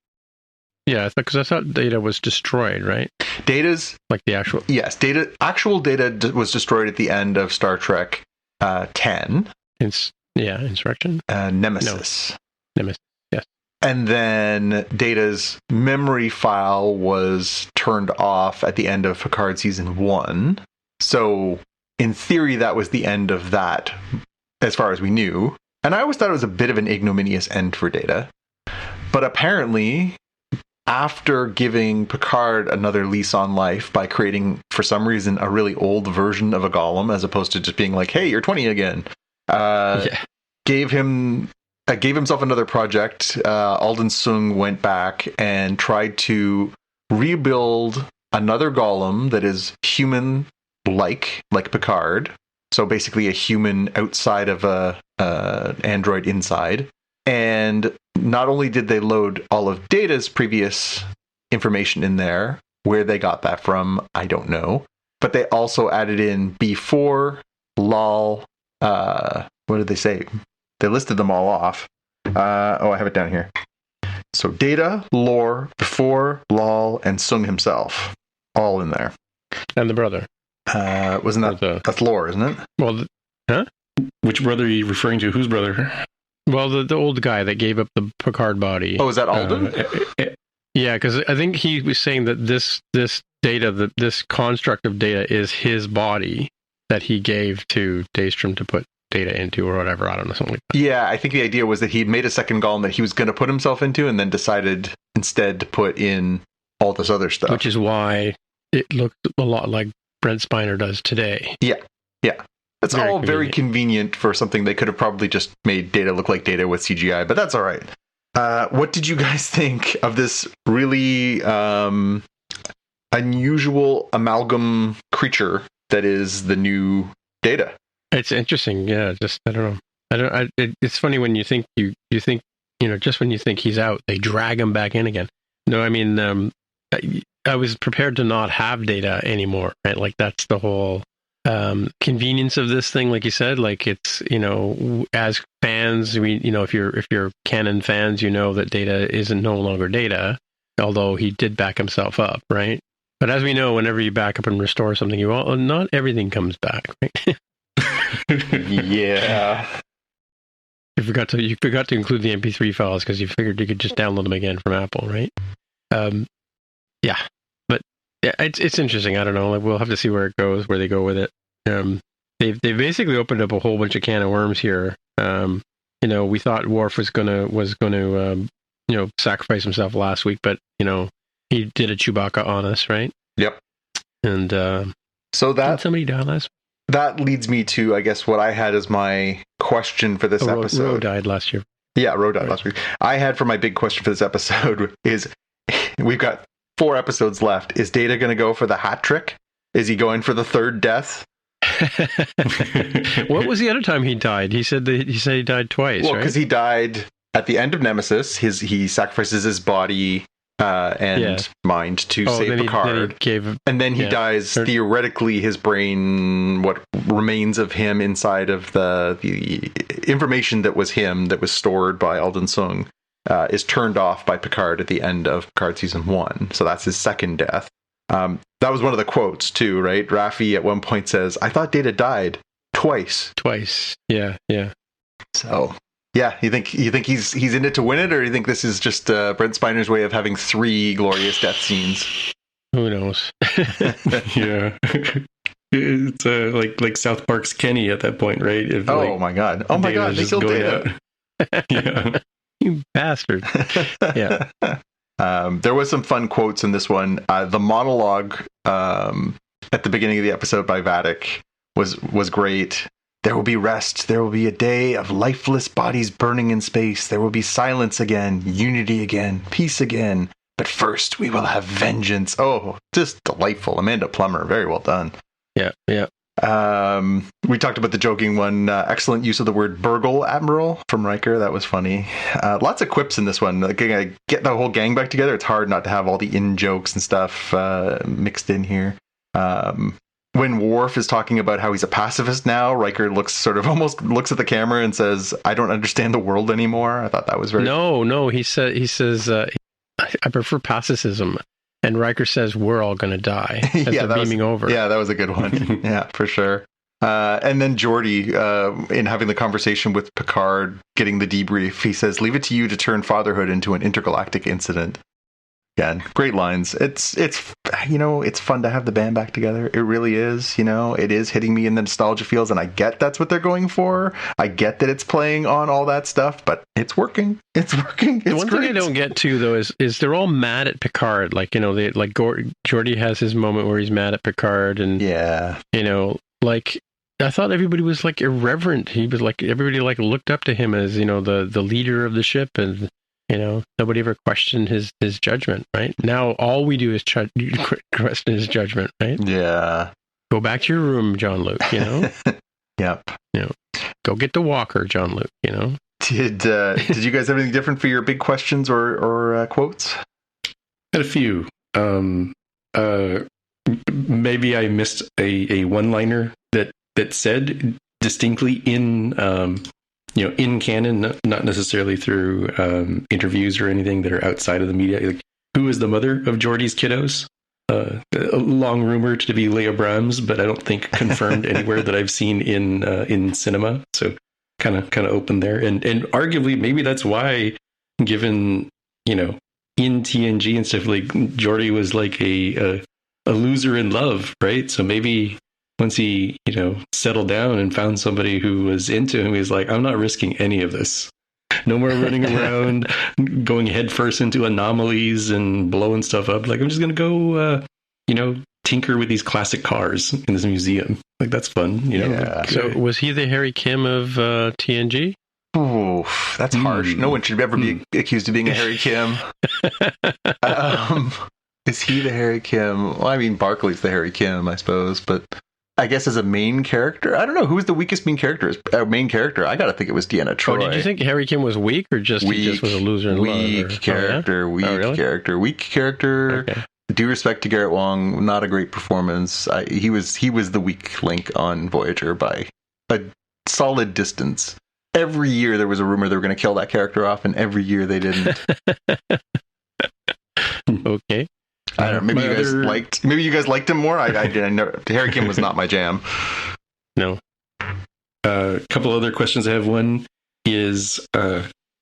Yeah, because I thought Data was destroyed, right? Data's... Like the actual... Yes, actual Data was destroyed at the end of Star Trek 10. Insurrection? Nemesis. No. Nemesis, yes. And then Data's memory file was turned off at the end of Picard Season 1. So, in theory, that was the end of that, as far as we knew. And I always thought it was a bit of an ignominious end for Data. But apparently... after giving Picard another lease on life by creating, for some reason, a really old version of a golem, as opposed to just being like, hey, you're 20 again, gave him gave himself another project. Alden Sung went back and tried to rebuild another golem that is human-like Picard. So basically a human outside of a android inside. And not only did they load all of Data's previous information in there, where they got that from, I don't know. But they also added in B4, LOL, what did they say? They listed them all off. I have it down here. So Data, Lore, Before, Lol, and Sung himself. All in there. And the brother. Wasn't that... That's Lore, isn't it? Well, huh? Which brother are you referring to? Whose brother? Well, the old guy that gave up the Picard body. Oh, is that Alden? Yeah, because I think he was saying that this Data, this construct of Data is his body that he gave to Daystrom to put Data into or whatever. I don't know, something like that. Yeah, I think the idea was that he made a second golem that he was going to put himself into and then decided instead to put in all this other stuff. Which is why it looked a lot like Brent Spiner does today. Yeah. That's all very convenient for something they could have probably just made Data look like Data with CGI, but that's all right. What did you guys think of this really unusual amalgam creature that is the new Data? It's interesting. Yeah, just I don't know. It's funny when you think you think just when you think he's out, they drag him back in again. No, I mean I was prepared to not have Data anymore. Right, like that's the whole convenience of this thing. Like you said, like it's as fans, if you're canon fans, that Data isn't no longer Data, although he did back himself up, right? But as we know, whenever you back up and restore something, not everything comes back, right? Yeah. You forgot to include the MP3 files because you figured you could just download them again from Apple, right? Yeah, but yeah, it's interesting. I don't know. Like, we'll have to see where it goes, where they go with it. They've basically opened up a whole bunch of can of worms here. We thought Worf was gonna sacrifice himself last week, but he did a Chewbacca on us, right? Yep. And so did somebody die last week? That leads me to, I guess, what I had as my question for this episode. Ro died last year. Yeah, Ro died last week. I had for my big question for this episode is, we've got 4 episodes left. Is Data going to go for the hat trick? Is he going for the third death? What was the other time he died? He said he died twice. Well, because he died at the end of Nemesis. He sacrifices his body and mind to save Picard. And then he dies, theoretically, his brain, what remains of him inside of the information that was him, that was stored by Alden Sung, is turned off by Picard at the end of Picard Season 1. So that's his second death. That was one of the quotes, too, right? Raffi at one point says, I thought Data died twice. Yeah. So... yeah, you think he's in it to win it, or you think this is just Brent Spiner's way of having 3 glorious death scenes? Who knows? Yeah, it's like South Park's Kenny at that point, right? If, my god! They still did it. Yeah, you bastard! Yeah. There was some fun quotes in this one. The monologue at the beginning of the episode by Vadic was great. There will be rest. There will be a day of lifeless bodies burning in space. There will be silence again, unity again, peace again. But first, we will have vengeance. Oh, just delightful. Amanda Plummer, very well done. Yeah. We talked about the joking one. Excellent use of the word burgle, Admiral, from Riker. That was funny. Lots of quips in this one. Like, get the whole gang back together. It's hard not to have all the in-jokes and stuff mixed in here. When Worf is talking about how he's a pacifist now, Riker almost looks at the camera and says, I don't understand the world anymore. I thought that was very... No, he says, I prefer pacifism. And Riker says, we're all going to die as they're beaming over. Yeah, that was a good one. Yeah, for sure. And then Geordi, in having the conversation with Picard, getting the debrief, he says, leave it to you to turn fatherhood into an intergalactic incident. Again, great lines. It's fun to have the band back together. It really is. It is hitting me in the nostalgia feels, and I get that's what they're going for. I get that it's playing on all that stuff, but it's working. It's working. It's one great. thing I don't get to though is they're all mad at Picard. Like Geordi has his moment where he's mad at Picard, and I thought everybody was like irreverent. He was like, everybody like looked up to him as, the leader of the ship, and nobody ever questioned his judgment, right? Now all we do is question his judgment, right? Yeah. Go back to your room, John Luke, Yep. Go get the walker, John Luke, Did you guys have anything different for your big questions or quotes? Had a few. Maybe I missed a one-liner that said distinctly in in canon, not necessarily through interviews or anything that are outside of the media. Like, who is the mother of Geordi's kiddos? A long rumor to be Leah Brahms, but I don't think confirmed anywhere that I've seen in cinema. So kind of open there, and arguably maybe that's why, given in TNG and stuff, like Geordi was like a loser in love, right? So maybe once he settled down and found somebody who was into him, he's like, I'm not risking any of this. No more running around, going headfirst into anomalies and blowing stuff up. Like, I'm just going to go, tinker with these classic cars in this museum. Like, that's fun, Yeah. So was he the Harry Kim of TNG? Oh, that's harsh. No one should ever be accused of being a Harry Kim. Is he the Harry Kim? Well, I mean, Barclay's the Harry Kim, I suppose, but I guess as a main character, I don't know who's the weakest main character. Main character, I gotta think it was Deanna Troi. Oh, did you think Harry Kim was weak, or just he just was a loser in love? Weak character. Okay. Due respect to Garrett Wang, not a great performance. He was the weak link on Voyager by a solid distance. Every year there was a rumor they were going to kill that character off, and every year they didn't. Okay. I don't know. Maybe you guys liked him more. I know Harry Kim was not my jam. No. A couple other questions I have. One is,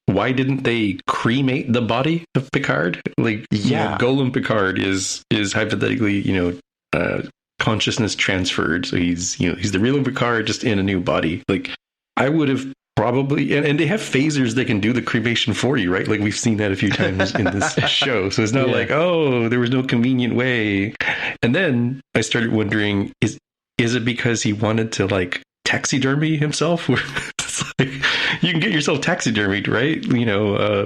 why didn't they cremate the body of Picard? Like, Golem Picard is hypothetically, consciousness transferred. So he's the real Picard, just in a new body. Like, I would have probably, and they have phasers that can do the cremation for you, right? Like, we've seen that a few times in this show. So it's not like, oh, there was no convenient way. And then I started wondering, is it because he wanted to, like, taxidermy himself? It's like, you can get yourself taxidermied, right?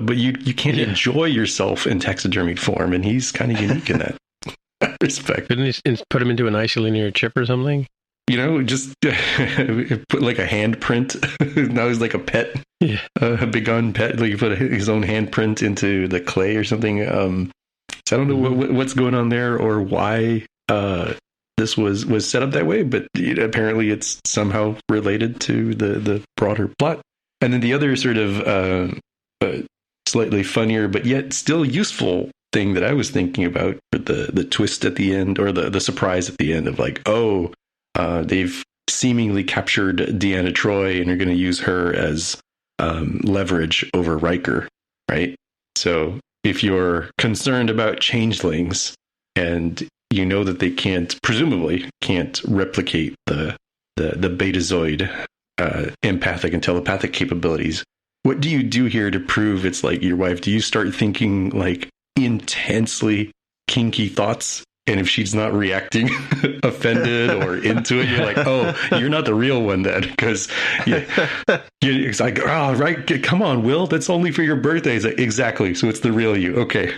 But you can't enjoy yourself in taxidermied form, and he's kind of unique in that respect. Couldn't he put him into an isolinear chip or something? Just put like a handprint. Now he's like a pet, a Begun pet. Like, you put his own handprint into the clay or something. So I don't know what's going on there, or why this was set up that way. But apparently, it's somehow related to the broader plot. And then the other sort of slightly funnier, but yet still useful thing that I was thinking about, for the twist at the end, or the surprise at the end of like, they've seemingly captured Deanna Troi and are going to use her as leverage over Riker, right? So if you're concerned about changelings, and you know that they presumably can't replicate the Betazoid empathic and telepathic capabilities, what do you do here to prove it's like your wife? Do you start thinking like intensely kinky thoughts? And if she's not reacting offended or into it, you're like, oh, you're not the real one then. Because it's like, oh, right, come on, Will, that's only for your birthday. It's like, exactly. So it's the real you. Okay.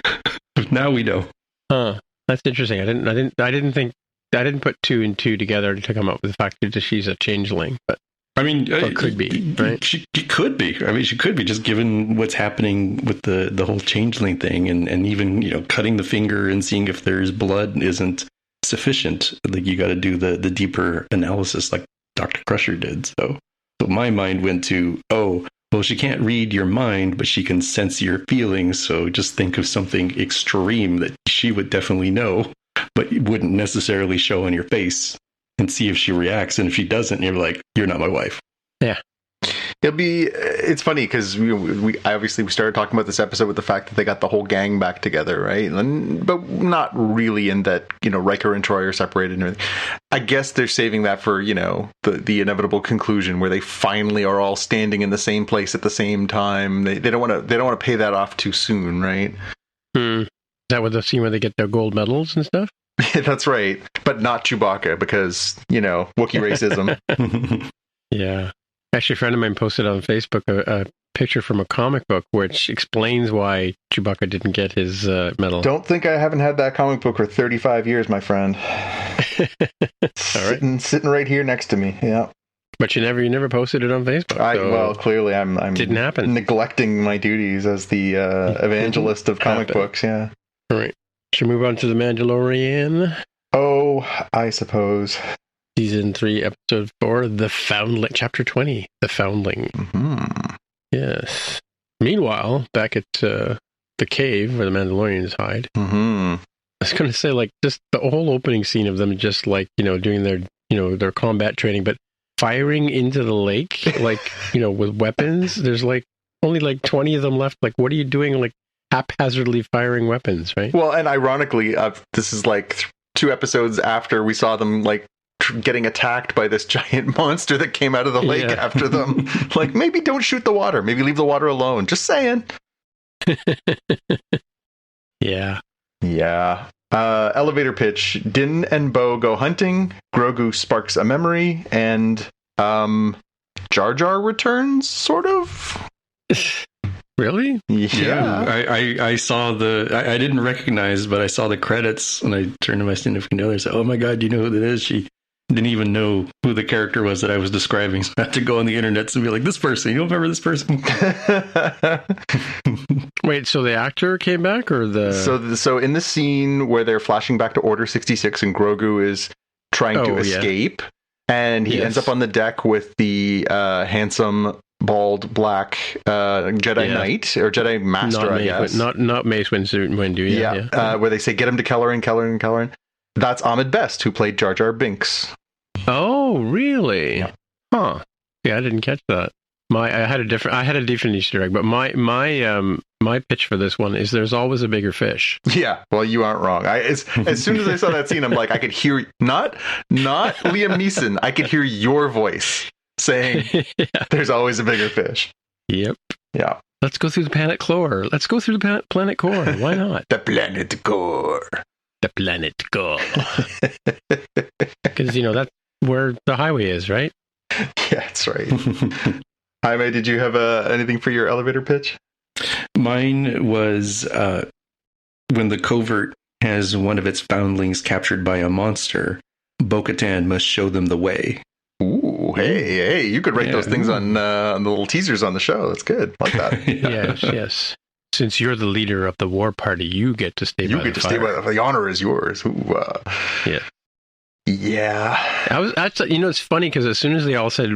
Now we know. Huh. That's interesting. I didn't put two and two together to come up with the fact that she's a changeling, but I mean, or could be, right? She could be. I mean, she could be, just given what's happening with the whole changeling thing, and even cutting the finger and seeing if there's blood isn't sufficient. Like, you got to do the deeper analysis, like Dr. Crusher did. So my mind went to, oh, well, she can't read your mind, but she can sense your feelings. So just think of something extreme that she would definitely know, but it wouldn't necessarily show on your face. And see if she reacts, and if she doesn't, you're like, you're not my wife. Yeah. It's funny because we started talking about this episode with the fact that they got the whole gang back together, right? But not really in that, Riker and Troy are separated and everything. I guess they're saving that for, the inevitable conclusion where they finally are all standing in the same place at the same time. They don't want to pay that off too soon, right? Is that what the scene where they get their gold medals and stuff? That's right. But not Chewbacca because, Wookiee racism. Yeah. Actually, a friend of mine posted on Facebook a picture from a comic book which explains why Chewbacca didn't get his medal. Don't think I haven't had that comic book for 35 years, my friend. Sitting right here next to me. Yeah. But you never posted it on Facebook. Well, clearly I'm didn't happen. Neglecting my duties as the evangelist of comic books. Yeah. All right. Should we move on to the Mandalorian? Oh, I suppose. Season 3, Episode 4, The Foundling, Chapter 20, The Foundling. Mm-hmm. Yes. Meanwhile, back at the cave where the Mandalorians hide, mm-hmm. I was going to say, just the whole opening scene of them just, doing their combat training, but firing into the lake, with weapons. There's, only, 20 of them left. What are you doing, haphazardly firing weapons, right? Well, and ironically, this is, 2 episodes after we saw them, getting attacked by this giant monster that came out of the lake after them. Maybe don't shoot the water. Maybe leave the water alone. Just saying. Yeah. Yeah. Elevator pitch. Din and Bo go hunting. Grogu sparks a memory. And Jar Jar returns, sort of. Really? Yeah. I saw I didn't recognize, but I saw the credits and I turned to my significant other and said, "Oh my God, do you know who that is?" She didn't even know who the character was that I was describing. So I had to go on the internet and be like, "This person, you don't remember this person?" Wait, so the actor came back or the... So in the scene where they're flashing back to Order 66 and Grogu is trying to escape and he ends up on the deck with the handsome bald black Jedi Knight or Jedi Master, I guess. Not Mace Windu. Yeah. Where they say, get him to Kelleran. That's Ahmed Best, who played Jar Jar Binks. Oh, really? Yeah. Huh. Yeah, I didn't catch that. I had a different Easter egg, but my pitch for this one is there's always a bigger fish. Yeah, well, you aren't wrong. As soon as I saw that scene, I'm like, I could hear not Liam Neeson. I could hear your voice saying, "There's always a bigger fish." Yep. Yeah. Let's go through the planet core. Planet core. Why not? The planet core. The planet core. Because that's where the highway is, right? Yeah, that's right. Jaime, did you have anything for your elevator pitch? Mine was when the covert has one of its foundlings captured by a monster, Bo-Katan must show them the way. Ooh, hey, you could write those things on the little teasers on the show. That's good. Like that. Yes. Since you're the leader of the war party, you get to stay by the fire. You get to stay by the honor is yours. Ooh, Yeah. It's funny because as soon as they all said,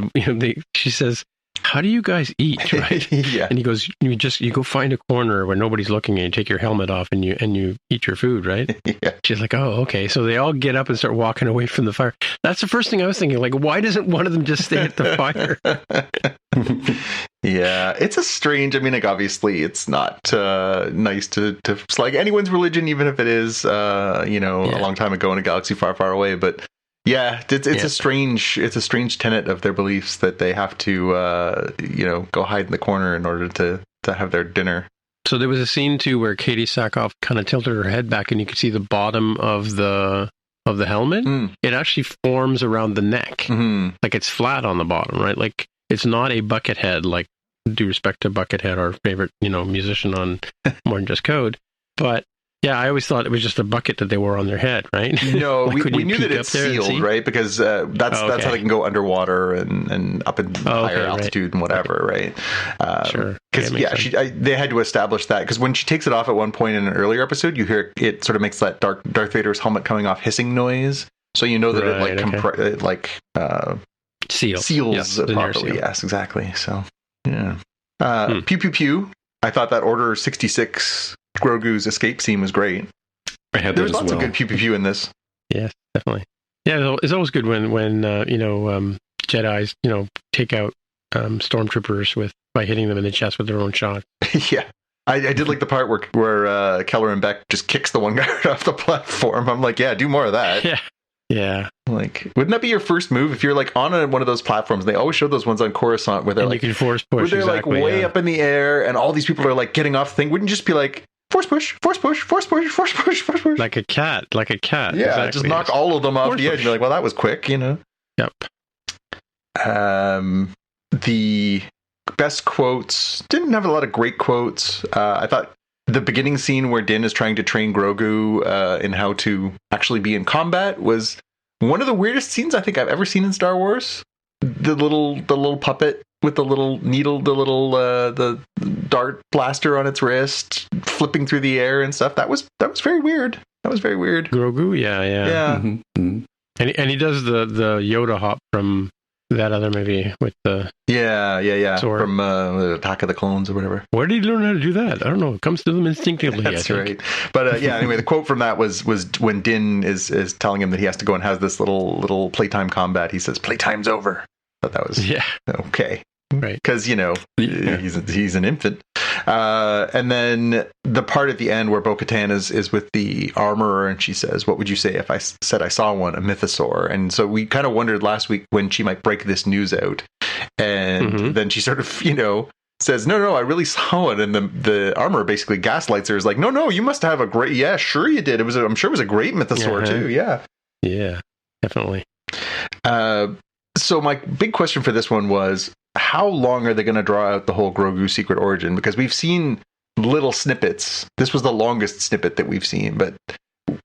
she says, "How do you guys eat?" Right? Yeah. And he goes, you go find a corner where nobody's looking and you take your helmet off and you eat your food, right? Yeah. She's like, "Oh, okay." So they all get up and start walking away from the fire. That's the first thing I was thinking. Why doesn't one of them just stay at the fire? Yeah, it's a strange. Obviously, it's not nice to slag anyone's religion, even if it is, a long time ago in a galaxy far, far away. But yeah, it's a strange tenet of their beliefs that they have to, go hide in the corner in order to have their dinner. So there was a scene too where Katie Sackhoff kind of tilted her head back, and you could see the bottom of the helmet. It actually forms around the neck, it's flat on the bottom, right? It's not a bucket head, due respect to Buckethead, our favorite, musician on More Than Just Code. But yeah, I always thought it was just a bucket that they wore on their head, right? No, we knew that it's sealed, right? Because that's how they can go underwater and up in higher altitude and whatever, right? Sure. Because they had to establish that. Because when she takes it off at one point in an earlier episode, you hear it sort of makes that Darth Vader's helmet coming off hissing noise, so you know that it seals properly. Yes, exactly. So yeah. Pew pew pew. I thought that Order 66 Grogu's escape scene was great. There's lots of good pew pew pew in this. Yes, definitely. Yeah, it's always good when Jedis take out stormtroopers by hitting them in the chest with their own shot. Yeah. I did like the part where Kelleran Beck just kicks the one guy right off the platform. I'm like, yeah, do more of that. Yeah. Wouldn't that be your first move if you're on one of those platforms? They always show those ones on Coruscant where they're you can force push, where they're way up in the air and all these people are getting off the thing. Wouldn't you just be force push, force push, force push, force push, force push. Like a cat. Yeah, exactly. just knock all of them off the edge. You're like, well, that was quick, Yep. The best quotes didn't have a lot of great quotes. I thought the beginning scene where Din is trying to train Grogu in how to actually be in combat was one of the weirdest scenes I think I've ever seen in Star Wars. The little puppet with the little needle, the dart blaster on its wrist, flipping through the air and stuff. That was very weird. Grogu, yeah. Mm-hmm. And he does the Yoda hop from that other movie with the sword. From Attack of the Clones or whatever. Where did he learn how to do that? I don't know. It comes to them instinctively. That's right. But anyway, the quote from that was when Din is telling him that he has to go and has this little playtime combat. He says, "Playtime's over." But that was okay, right? Because he's an infant. And then the part at the end where Bo-Katan is with the armorer, and she says, "What would you say if I said I saw one, a mythosaur?" And so we kind of wondered last week when she might break this news out, and then she sort of says, "No, I really saw one." And the armorer basically gaslights her. Is like, "No, you must have a great. Yeah, sure you did. I'm sure it was a great mythosaur too. Yeah, definitely." So my big question for this one was, how long are they going to draw out the whole Grogu secret origin? Because we've seen little snippets. This was the longest snippet that we've seen, but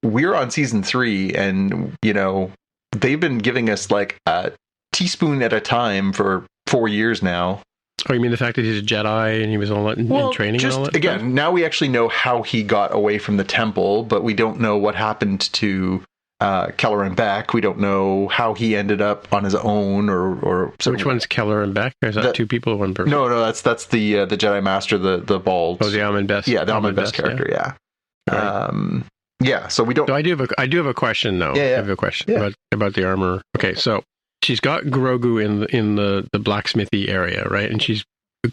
we're on season 3, and they've been giving us like a teaspoon at a time for 4 years now. Oh, you mean the fact that he's a Jedi and he was all in training and all that? Again, stuff? Now we actually know how he got away from the temple, but we don't know what happened to Keller and Beck. We don't know how he ended up on his own, or so which one's Keller and Beck? Or is that two people or one person? No, that's the Jedi Master, the bald. Oh, the Ahmed Best. Yeah, the Ahmed Best character. Yeah. Right. So we don't. So I do have a question though. Yeah. I have a question about the armor. Okay, so she's got Grogu in the blacksmithy area, right? And she's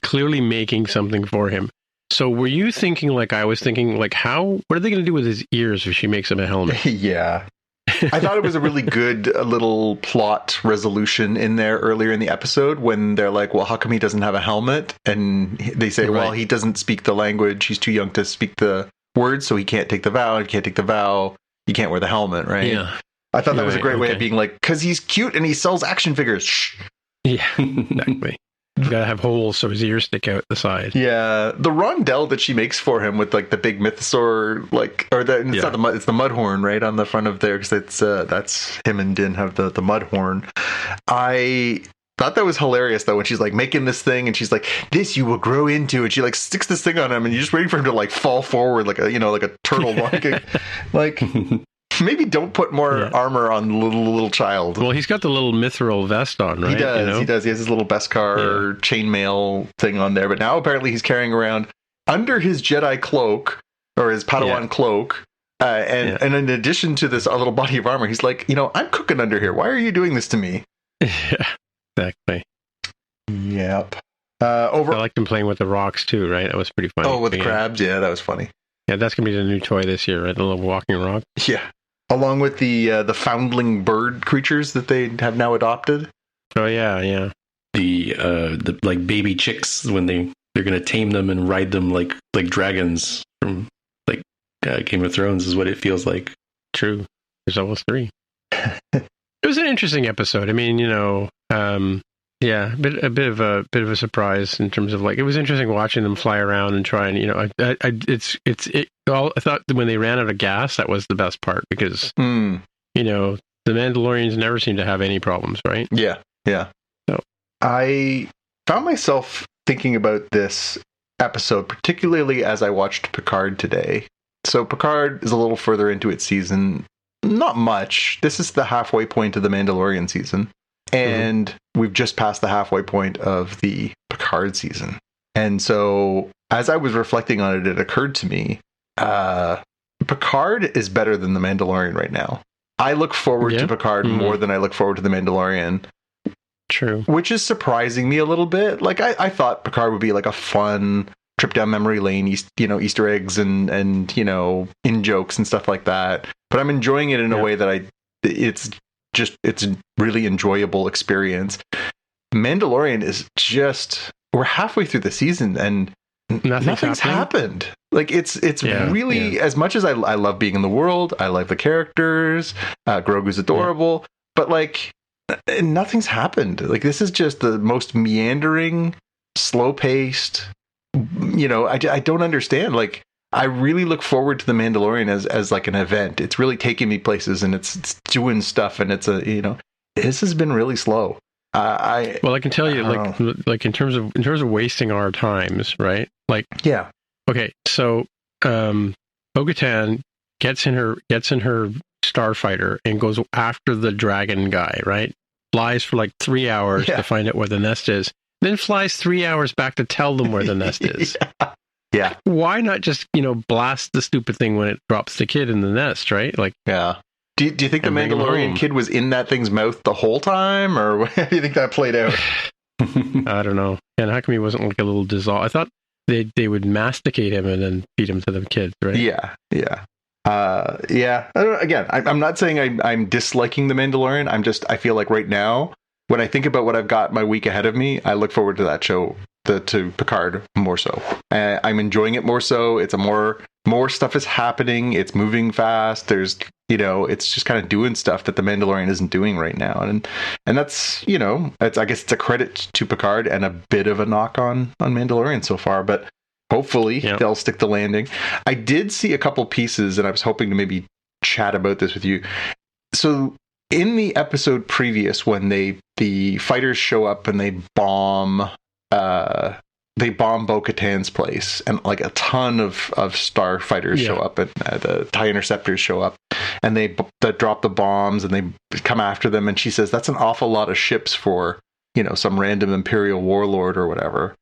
clearly making something for him. So were you thinking like I was thinking, like what are they going to do with his ears if she makes him a helmet? Yeah. I thought it was a really good little plot resolution in there earlier in the episode when they're like, well, how come he doesn't have a helmet? And they say, well, he doesn't speak the language. He's too young to speak the words, so he can't take the vow. He can't take the vow. He can't wear the helmet, right? Yeah. I thought that was a great way of being like, because he's cute and he sells action figures. Shh. Yeah, exactly. He's got to have holes so his ears stick out the side. Yeah, the rondelle that she makes for him with like the big mythosaur, it's the mud horn right on the front of there, because it's that's him and Din have the mud horn. I thought that was hilarious though when she's like making this thing and she's like, "This you will grow into," and she like sticks this thing on him and you're just waiting for him to like fall forward like a turtle walking, like. Maybe don't put more armor on the little child. Well, he's got the little mithril vest on, right? He does. He has his little Beskar chainmail thing on there. But now apparently he's carrying around under his Jedi cloak or his Padawan cloak. And in addition to this little body of armor, he's like, I'm cooking under here. Why are you doing this to me? Yeah, exactly. Yep. I liked him playing with the rocks too, right? That was pretty funny. Oh, with the crabs? Yeah, that was funny. Yeah, that's going to be the new toy this year, right? The little walking rock. Yeah. Along with the Foundling bird creatures that they have now adopted. Oh yeah. The like baby chicks when they're gonna tame them and ride them like dragons from like Game of Thrones is what it feels like. True. There's almost 3. It was an interesting episode. I mean, yeah, a bit of a surprise in terms of like it was interesting watching them fly around and try and I thought that when they ran out of gas, that was the best part because the Mandalorians never seem to have any problems, right? Yeah. So I found myself thinking about this episode, particularly as I watched Picard today. So Picard is a little further into its season, not much. This is the halfway point of the Mandalorian season. And we've just passed the halfway point of the Picard season. And so as I was reflecting on it, it occurred to me, Picard is better than the Mandalorian right now. I look forward to Picard more than I look forward to the Mandalorian. True. Which is surprising me a little bit. Like I thought Picard would be like a fun trip down memory lane, Easter eggs and in jokes and stuff like that. But I'm enjoying it in a way that it's a really enjoyable experience. Mandalorian is we're halfway through the season and Nothing's happened. Like it's really, as much as I love being in the world, I love the characters, Grogu's adorable, but like nothing's happened. Like this is just the most meandering, slow paced, I don't understand. Like I really look forward to the Mandalorian as like an event. It's really taking me places and it's doing stuff, and it's this has been really slow. I can tell you, like in terms of wasting our times, right? Like, yeah. Okay, so Bo-Katan gets in her starfighter and goes after the dragon guy, right? Flies for like 3 hours to find out where the nest is, then flies 3 hours back to tell them where the nest is. Yeah. Why not just blast the stupid thing when it drops the kid in the nest, right? Like, yeah. Do you think the Mandalorian kid was in that thing's mouth the whole time, or how do you think that played out? I don't know. And how come he wasn't like a little dissolved? I thought they would masticate him and then feed him to the kids, right? Yeah. Again, I'm not saying I'm disliking the Mandalorian. I feel like right now, when I think about what I've got my week ahead of me, I look forward to that show, to Picard more so. I'm enjoying it more so. It's more stuff is happening. It's moving fast. There's, it's just kind of doing stuff that the Mandalorian isn't doing right now. And that's, I guess it's a credit to Picard and a bit of a knock on Mandalorian so far, but hopefully they'll stick the landing. I did see a couple pieces and I was hoping to maybe chat about this with you. So in the episode previous, when the fighters show up and they bomb Bo-Katan's place, and like a ton of starfighters show up, and the TIE interceptors show up, and they drop the bombs and they come after them, and she says that's an awful lot of ships for some random Imperial warlord or whatever.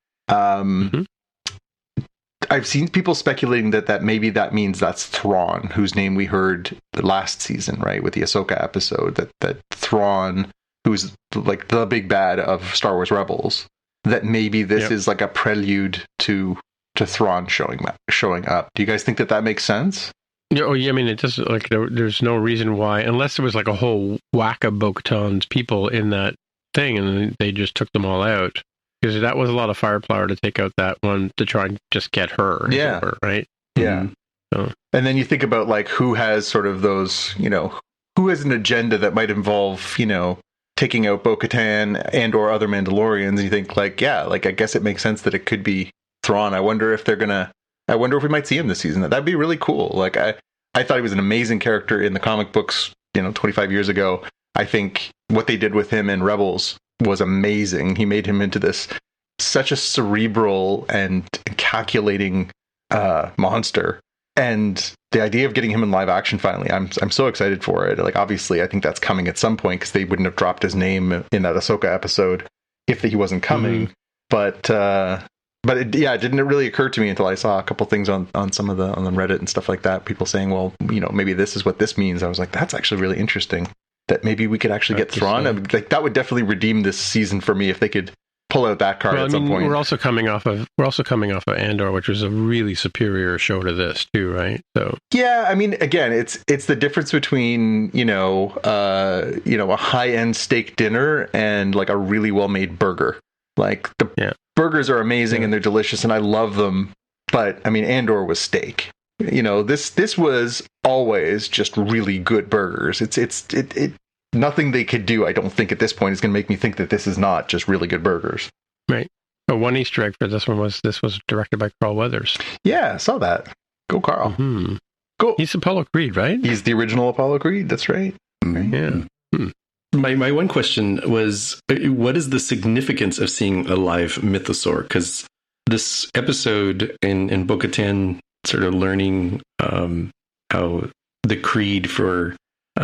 I've seen people speculating that maybe that means that's Thrawn, whose name we heard last season, right, with the Ahsoka episode, that Thrawn, who's like the big bad of Star Wars Rebels, that maybe this is like a prelude to Thrawn showing up. Do you guys think that makes sense? Yeah, I mean, it just like there's no reason why, unless there was like a whole whack of Bo-Katan's people in that thing, and they just took them all out, because that was a lot of firepower to take out that one to try and just get her. Yeah, over, right. Yeah. Mm-hmm. So. And then you think about like who has sort of those, who has an agenda that might involve, taking out Bo-Katan and or other Mandalorians, and you think like, I guess it makes sense that it could be Thrawn. I wonder if we might see him this season. That'd be really cool. Like I thought he was an amazing character in the comic books, 25 years ago. I think what they did with him in Rebels was amazing. He made him into such a cerebral and calculating monster. And the idea of getting him in live action finally, I'm so excited for it. Like, obviously, I think that's coming at some point, because they wouldn't have dropped his name in that Ahsoka episode if he wasn't coming. Mm-hmm. But it didn't really occur to me until I saw a couple things on some of on Reddit and stuff like that. People saying, well, maybe this is what this means. I was like, that's actually really interesting. That maybe we could actually get Thrawn. Like, that would definitely redeem this season for me if they could pull out that card at some point. We're also coming off of Andor, which was a really superior show to this too, right? So yeah, I mean, again, it's the difference between a high-end steak dinner and like a really well-made burger. Like the burgers are amazing and they're delicious and I love them, but I mean, Andor was steak. This was always just really good burgers. It nothing they could do, I don't think, at this point is going to make me think that this is not just really good burgers. Right. One Easter egg for this one was directed by Carl Weathers. Yeah, I saw that. Go Carl. Mm-hmm. Go. He's Apollo Creed, right? He's the original Apollo Creed. That's right. Mm-hmm. Yeah. Hmm. My one question was, what is the significance of seeing a live mythosaur? Because this episode in Bo-Katan sort of learning how the creed for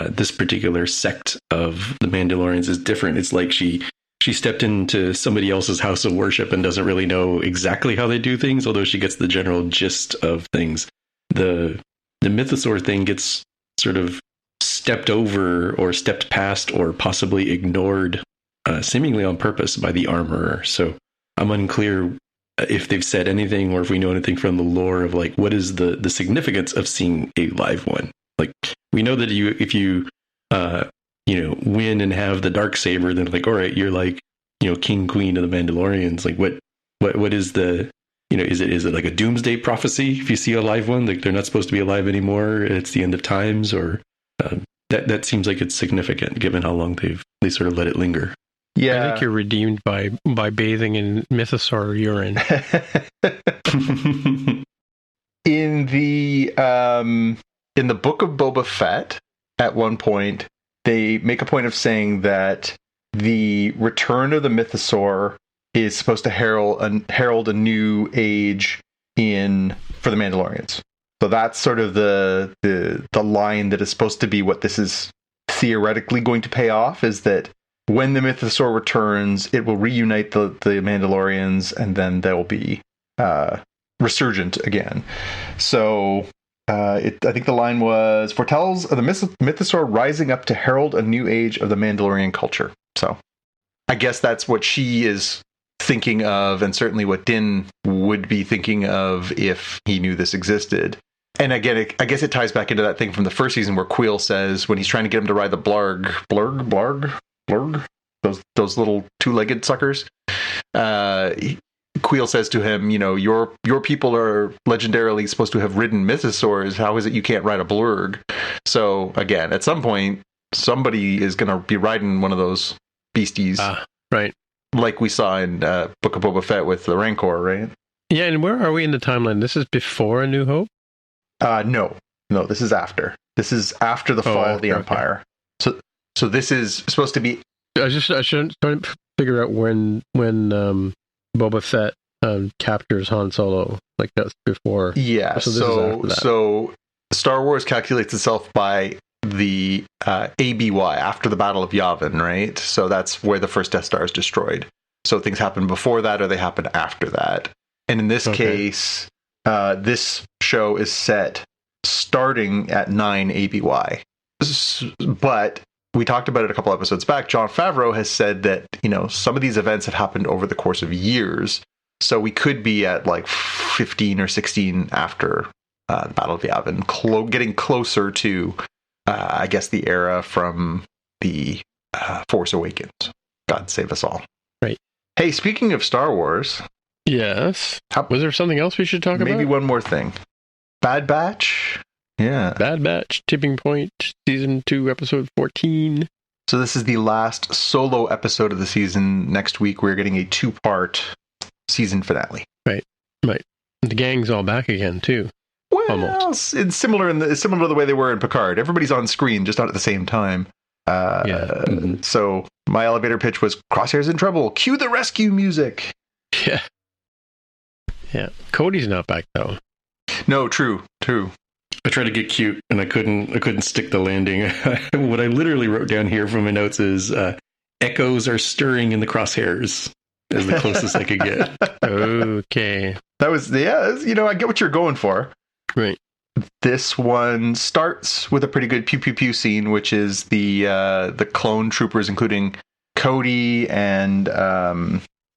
this particular sect of the Mandalorians is different. It's like she stepped into somebody else's house of worship and doesn't really know exactly how they do things, although she gets the general gist of things. The mythosaur thing gets sort of stepped over or stepped past or possibly ignored, seemingly on purpose, by the armorer. So I'm unclear if they've said anything or if we know anything from the lore of like what is the significance of seeing a live one. Like, we know that if you win and have the Darksaber, then like, all right, you're like, king, queen of the Mandalorians. Like, what is the is it like a doomsday prophecy if you see a live one? Like they're not supposed to be alive anymore. It's the end of times, or that seems like it's significant given how long they sort of let it linger. Yeah, I think you're redeemed by bathing in mythosaur urine. In the book of Boba Fett, at one point, they make a point of saying that the return of the mythosaur is supposed to herald a new age for the Mandalorians. So that's sort of the line that is supposed to be what this is theoretically going to pay off, is that when the mythosaur returns, it will reunite the Mandalorians, and then they'll be resurgent again. So I think the line was, foretells of the mythosaur rising up to herald a new age of the Mandalorian culture. So I guess that's what she is thinking of, and certainly what Din would be thinking of if he knew this existed. And again, I guess it ties back into that thing from the first season where Queel says, when he's trying to get him to ride the Blarg, those little two-legged suckers, Queel says to him, your people are legendarily supposed to have ridden mythosaurs. How is it you can't ride a blurg? So again, at some point, somebody is going to be riding one of those beasties. Right. Like we saw in Book of Boba Fett with the Rancor, right? Yeah, and where are we in the timeline? This is before A New Hope? No, this is after. This is after the fall of the Empire. Okay. So this is supposed to be... I shouldn't try to figure out when Boba Fett captures Han Solo. Like that's before. Yeah. So Star Wars calculates itself by the ABY, after the Battle of Yavin, right? So that's where the first Death Star is destroyed. So things happen before that, or they happen after that. And in this case, this show is set starting at 9 ABY. But we talked about it a couple episodes back. Jon Favreau has said that, some of these events have happened over the course of years. So we could be at like 15 or 16 after the Battle of Yavin, getting closer to, I guess, the era from the Force Awakens. God save us all. Right. Hey, speaking of Star Wars. Yes. Was there something else we should talk about? Maybe one more thing. Bad Batch. Yeah. Bad Batch, Tipping Point, Season 2, Episode 14. So this is the last solo episode of the season. Next week, we're getting a 2-part season finale. Right. The gang's all back again, too. Well, almost. It's similar to the way they were in Picard. Everybody's on screen, just not at the same time. So my elevator pitch was Crosshairs in trouble. Cue the rescue music. Yeah. Cody's not back, though. No, true. I tried to get cute and I couldn't stick the landing. What I literally wrote down here from my notes is echoes are stirring in the crosshairs, is the closest I could get. Okay. That was, I get what you're going for. Right. This one starts with a pretty good pew pew pew scene, which is the clone troopers, including Cody and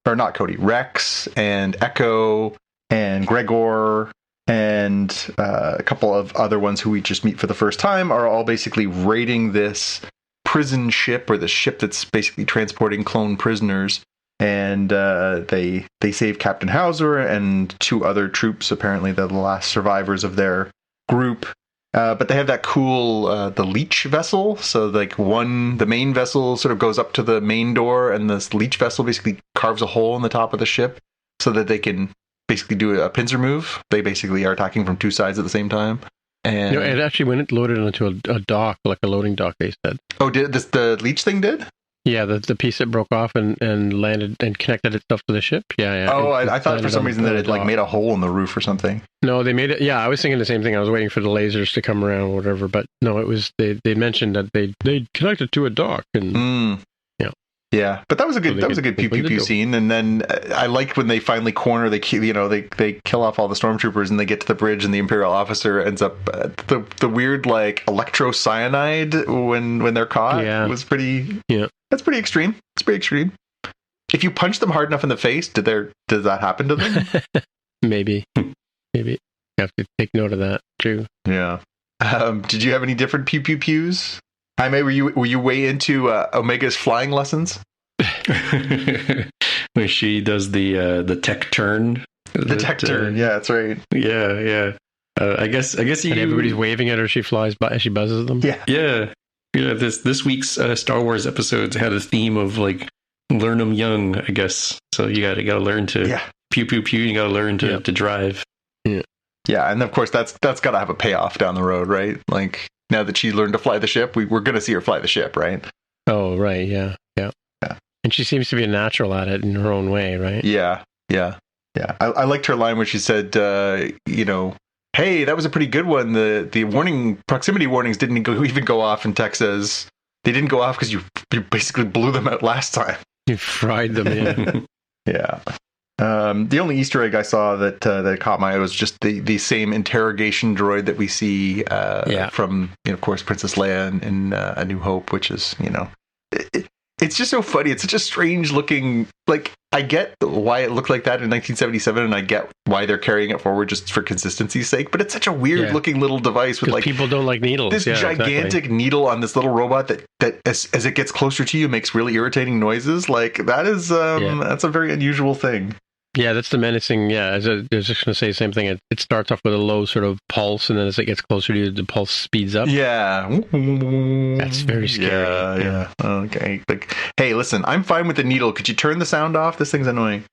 Rex and Echo and Gregor and a couple of other ones who we just meet for the first time, are all basically raiding this prison ship, or the ship that's basically transporting clone prisoners. And they save Captain Hauser and 2 other troops. Apparently they're the last survivors of their group. But they have that cool the leech vessel. So like the main vessel sort of goes up to the main door, and this leech vessel basically carves a hole in the top of the ship so that they can basically do a pincer move. They basically are attacking from 2 sides at the same time. And it actually, when it loaded onto a dock, like a loading dock, they said. Oh, did this the leech thing did? Yeah, the piece that broke off and landed and connected itself to the ship. Yeah. Oh, I thought for some reason that it like made a hole in the roof or something. No, they made it. Yeah, I was thinking the same thing. I was waiting for the lasers to come around or whatever. But no, it was they mentioned that they connected to a dock and yeah. But that was a good pew pew pew scene. And then I liked when they finally corner. They kill off all the stormtroopers and they get to the bridge, and the Imperial officer ends up the weird like electrocyanide when they're caught. Yeah, it was pretty. Yeah. That's pretty extreme. It's pretty extreme. If you punch them hard enough in the face, does that happen to them? Maybe. You have to take note of that too. Yeah. Did you have any different pew pew pews? Jaime, were you way into Omega's flying lessons? When she does the tech turn detector. Yeah, that's right. Yeah. I guess you. And everybody's waving at her. She flies by. She buzzes them. Yeah. This week's Star Wars episodes had a theme of like learn them young. I guess so. You got to learn to pew pew pew. You got to learn to drive. Yeah, and of course that's got to have a payoff down the road, right? Like now that she learned to fly the ship, we're going to see her fly the ship, right? Oh, right. Yeah. And she seems to be a natural at it in her own way, right? Yeah. I liked her line where she said, hey, that was a pretty good one. The proximity warnings didn't even go off in Texas. They didn't go off because you basically blew them out last time. You fried them in. Yeah. The only Easter egg I saw that caught my eye was just the same interrogation droid that we see from, of course, Princess Leia in A New Hope, which is, it's just so funny. It's such a strange looking, like, I get why it looked like that in 1977, and I get why they're carrying it forward just for consistency's sake, but it's such a weird looking little device with, like, people don't like needles. This gigantic needle on this little robot that as it gets closer to you makes really irritating noises. Like, that is that's a very unusual thing. Yeah, that's the menacing. Yeah, I was just going to say the same thing. It starts off with a low sort of pulse, and then as it gets closer to you, the pulse speeds up. Yeah. That's very scary. Yeah. Okay. Like, hey, listen, I'm fine with the needle. Could you turn the sound off? This thing's annoying.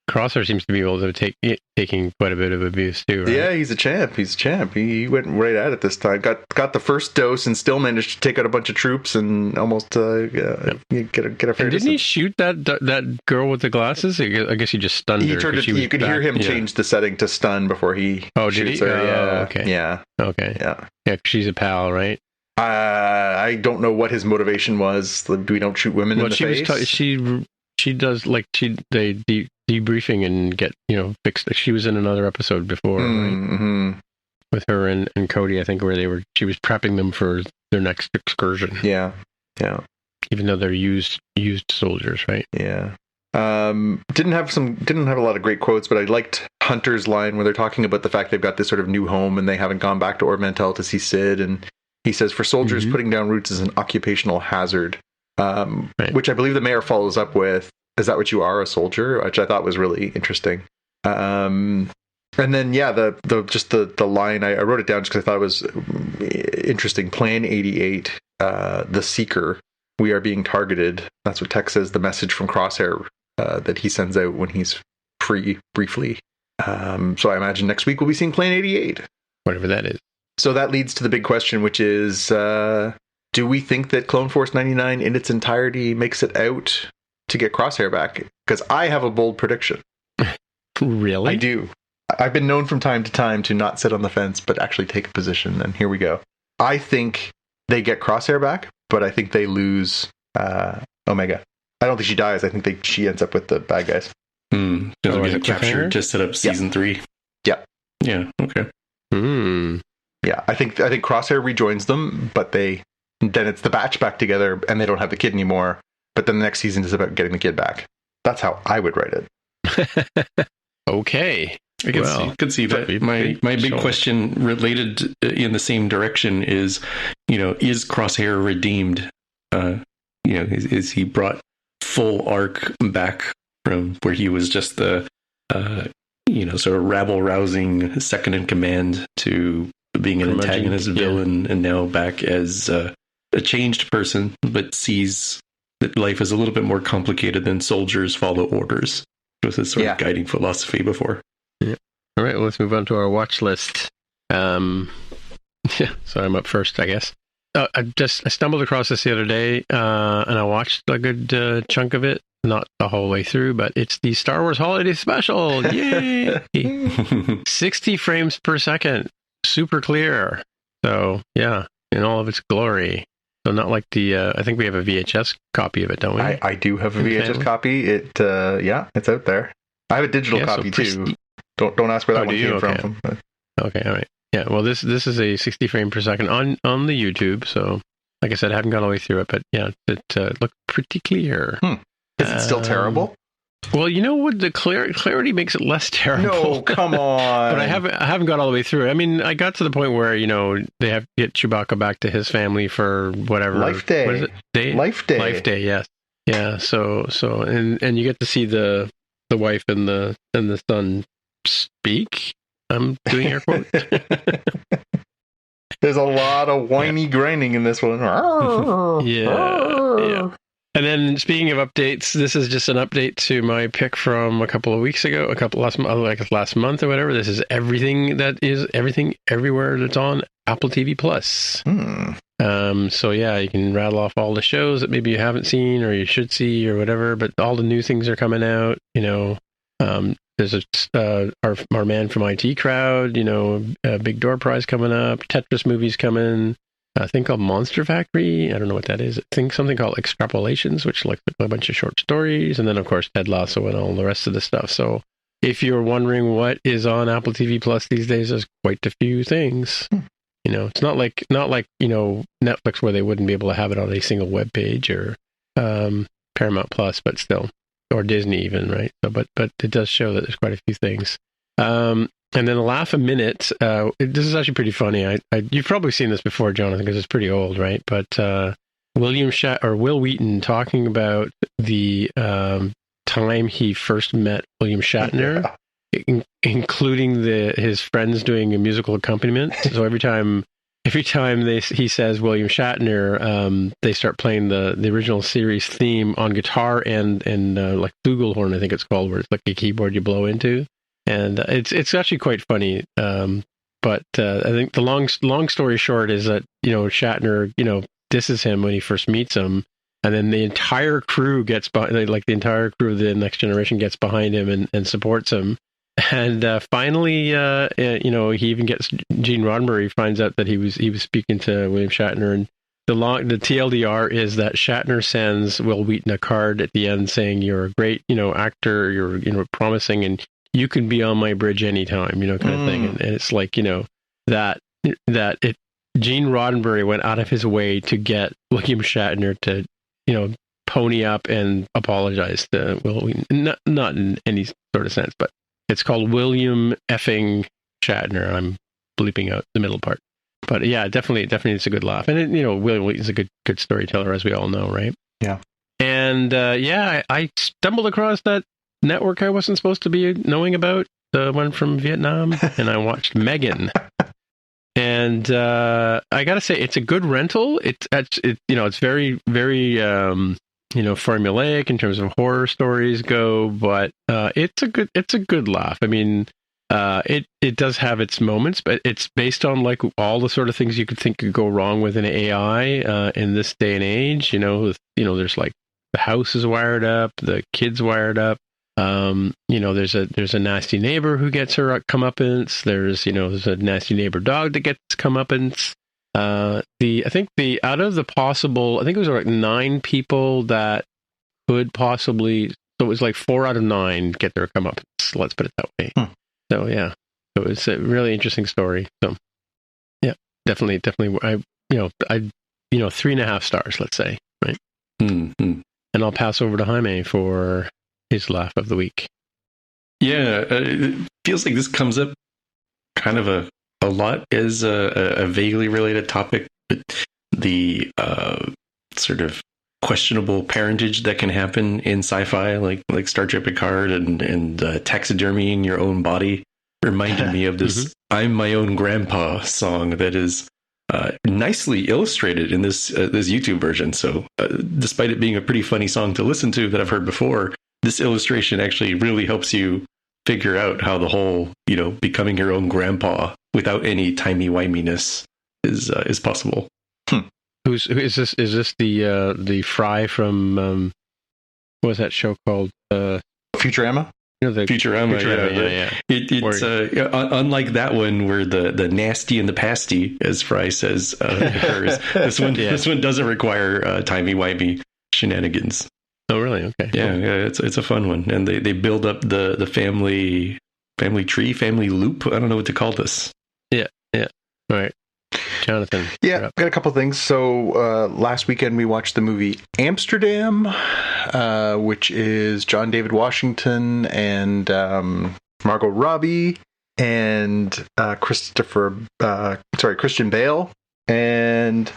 Crosshair seems to be able to taking quite a bit of abuse too, right? Yeah, he's a champ. He went right at it this time. Got the first dose and still managed to take out a bunch of troops and almost get a fair distance. Didn't he shoot that girl with the glasses? I guess he just stunned her. You could hear him change the setting to stun before he shoots her. Okay. Yeah. Okay. Yeah, she's a pal, right? I don't know what his motivation was. We don't shoot women in the face. She does, like, they debriefing and get fixed. She was in another episode before, right? With her and Cody, I think, where she was prepping them for their next excursion. Yeah. Even though they're used soldiers, right? Yeah. Didn't have a lot of great quotes, but I liked Hunter's line where they're talking about the fact they've got this sort of new home and they haven't gone back to Ord Mantell to see Sid, and he says, for soldiers, putting down roots is an occupational hazard. Which I believe the mayor follows up with, is that what you are, a soldier? Which I thought was really interesting. And then, the line, I wrote it down just because I thought it was interesting. Plan 88, the Seeker, we are being targeted. That's what Tech says, the message from Crosshair that he sends out when he's free, briefly. So I imagine next week we'll be seeing Plan 88. Whatever that is. So that leads to the big question, which is... do we think that Clone Force 99 in its entirety makes it out to get Crosshair back? Because I have a bold prediction. Really? I do. I've been known from time to time to not sit on the fence, but actually take a position. And here we go. I think they get Crosshair back, but I think they lose Omega. I don't think she dies. I think she ends up with the bad guys. Because we're going to capture to set up season 3. Yeah. Yeah. Okay. Yeah. I think Crosshair rejoins them, but then it's the batch back together and they don't have the kid anymore. But then the next season is about getting the kid back. That's how I would write it. Okay. I could see that. My big question related in the same direction is, is Crosshair redeemed? Is he brought full arc back from where he was just the, sort of rabble-rousing second in command to being an antagonist villain, and now back as a changed person, but sees that life is a little bit more complicated than soldiers follow orders. It was his sort of guiding philosophy before. Yeah. All right, well, let's move on to our watch list. So I'm up first, I guess. I stumbled across this the other day, and I watched a good chunk of it. Not the whole way through, but it's the Star Wars Holiday Special. Yay! 60 frames per second. Super clear. So, yeah, in all of its glory. So not like I think we have a VHS copy of it, don't we? I do have a VHS copy. It's out there. I have a digital copy too. Don't ask where that one came from. Okay, all right. Yeah, well, this is a 60 frame per second on the YouTube. So, like I said, I haven't gone all the way through it, but yeah, it looked pretty clear. Is it still terrible? Well, you know what? The clarity makes it less terrible. No, come on. But I haven't got all the way through. I mean, I got to the point where they have to get Chewbacca back to his family for whatever Life Day. What is it? Life Day. Life Day. Yes. Yeah. So and you get to see the the wife and the son speak. I'm doing air quotes. There's a lot of whiny grinding in this one. Yeah. And then, speaking of updates, this is just an update to my pick from a couple of weeks ago, last month or whatever. This is everything everywhere that's on Apple TV Plus. So yeah, you can rattle off all the shows that maybe you haven't seen or you should see or whatever. But all the new things are coming out. There's our man from IT Crowd. A Big Door Prize coming up. Tetris movies coming. A thing called Monster Factory. I don't know what that is. I think something called Extrapolations, which like a bunch of short stories, and then of course Ted Lasso and all the rest of the stuff. So if you're wondering what is on Apple TV Plus these days, there's quite a few things. It's not like Netflix where they wouldn't be able to have it on a single web page or Paramount Plus, but still, or Disney even, right? So, but it does show that there's quite a few things. And then a laugh a minute. This is actually pretty funny. You've probably seen this before, Jonathan, because it's pretty old, right? But Will Wheaton talking about the time he first met William Shatner, including his friends doing a musical accompaniment. So every time he says William Shatner, they start playing the original series theme on guitar and like flugelhorn, I think it's called, where it's like a keyboard you blow into. And it's actually quite funny. But I think the long story short is that, Shatner, disses him when he first meets him. And then the entire crew gets behind, like the entire crew of the Next Generation gets behind him and supports him. And finally, he even gets Gene Roddenberry finds out that he was speaking to William Shatner. And the TLDR is that Shatner sends Will Wheaton a card at the end saying, "You're a great, actor. You're promising, and you can be on my bridge anytime," kind of thing. And it's like, that Gene Roddenberry went out of his way to get William Shatner to, pony up and apologize to Will Wheaton. Not in any sort of sense, but it's called William effing Shatner. I'm bleeping out the middle part. But yeah, definitely it's a good laugh. And, William Wheaton's a good storyteller, as we all know, right? Yeah. And I stumbled across that network I wasn't supposed to be knowing about, the one from Vietnam, and I watched Megan. And I gotta say, it's a good rental. It's very, very formulaic in terms of horror stories go, but it's a good laugh. I mean, it does have its moments, but it's based on like all the sort of things you could think could go wrong with an AI in this day and age. There's like the house is wired up, the kid's wired up. There's a nasty neighbor who gets her comeuppance. There's a nasty neighbor dog that gets comeuppance. I think it was like 9 people that could possibly, so it was like 4 out of 9 get their comeuppance. Let's put it that way. So yeah, so it's a really interesting story. So yeah, definitely. I 3.5 stars, let's say, right? Mm-hmm. And I'll pass over to Jaime for his laugh of the week. Yeah, it feels like this comes up kind of a lot as a vaguely related topic, but the sort of questionable parentage that can happen in sci-fi, like Star Trek Picard and taxidermying your own body, reminded me of this "I'm My Own Grandpa" song that is nicely illustrated in this YouTube version. So despite it being a pretty funny song to listen to that I've heard before, this illustration actually really helps you figure out how the whole, becoming your own grandpa without any timey-wiminess is possible. Who is this? Is this the Fry from what was that show called? Futurama? Futurama, yeah. It's unlike that one where the nasty and the pasty, as Fry says, occurs. This one doesn't require timey-wimey shenanigans. Oh, really? Okay. Yeah, yeah. It's a fun one, and they build up the family tree, family loop. I don't know what to call this. Yeah. All right, Jonathan. Yeah, I've got a couple of things. So last weekend we watched the movie Amsterdam, which is John David Washington and Margot Robbie and Christian Bale, and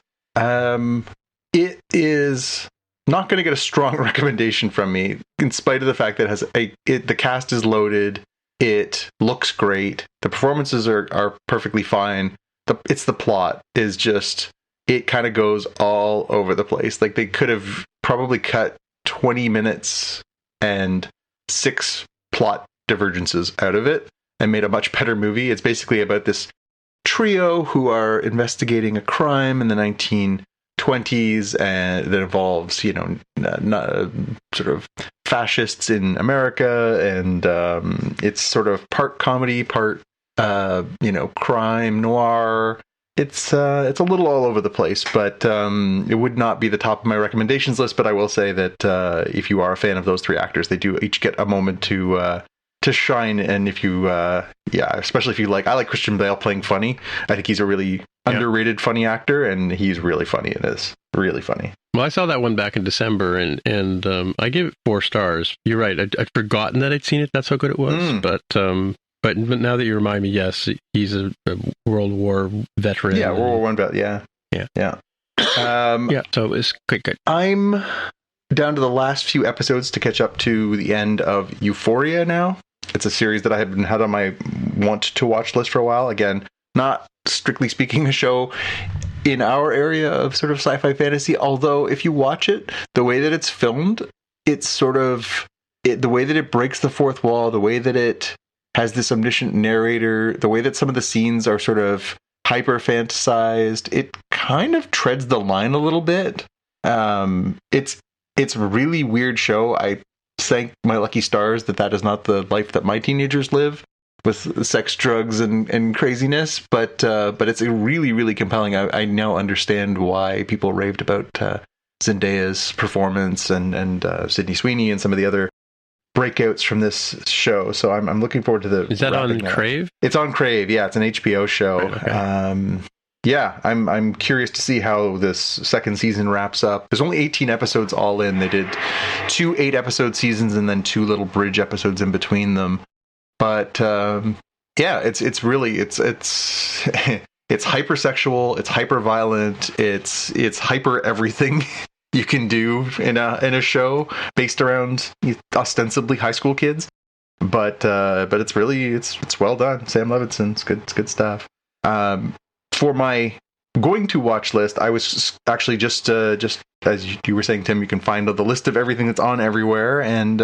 it is not going to get a strong recommendation from me, in spite of the fact that it has the cast is loaded, it looks great, the performances are perfectly fine. It's the plot is just, it kind of goes all over the place. Like, they could have probably cut 20 minutes and 6 plot divergences out of it and made a much better movie. It's basically about this trio who are investigating a crime in the 1920s, and that involves, sort of fascists in America, and it's sort of part comedy, part crime noir. It's a little all over the place, but it would not be the top of my recommendations list. But I will say that if you are a fan of those 3 actors, they do each get a moment to shine. And if you, especially if you I like Christian Bale playing funny. I think he's a really underrated funny actor, and he's really funny in this. Really funny. Well, I saw that one back in December, and I gave it 4 stars. You're right. I'd forgotten that I'd seen it. That's how good it was. But now that you remind me, yes, he's a World War veteran. Yeah, World War I vet. Yeah. So it's quite good. I'm down to the last few episodes to catch up to the end of Euphoria now. It's a series that I have had on my want to watch list for a while. Again, not strictly speaking a show in our area of sort of sci-fi fantasy, although if you watch it, the way that it's filmed, it's sort of the way that it breaks the fourth wall, the way that it has this omniscient narrator, the way that some of the scenes are sort of hyper fantasized, it kind of treads the line a little bit. It's a really weird show. I thank my lucky stars that is not the life that my teenagers live, with sex, drugs, and craziness. But it's a really, really compelling. I now understand why people raved about Zendaya's performance and Sydney Sweeney and some of the other breakouts from this show. So I'm looking forward to the. Is that on Crave? It's on Crave. Yeah, it's an HBO show. Right, okay. I'm curious to see how this second season wraps up. There's only 18 episodes all in. They did 2 8-episode seasons and then 2 little bridge episodes in between them. But it's really it's hypersexual, it's hyper violent, it's hyper everything you can do in a show based around ostensibly high school kids. But it's really it's well done. Sam Levinson's it's good stuff. For my going to watch list, I was actually just as you were saying, Tim, you can find the list of everything that's on everywhere, and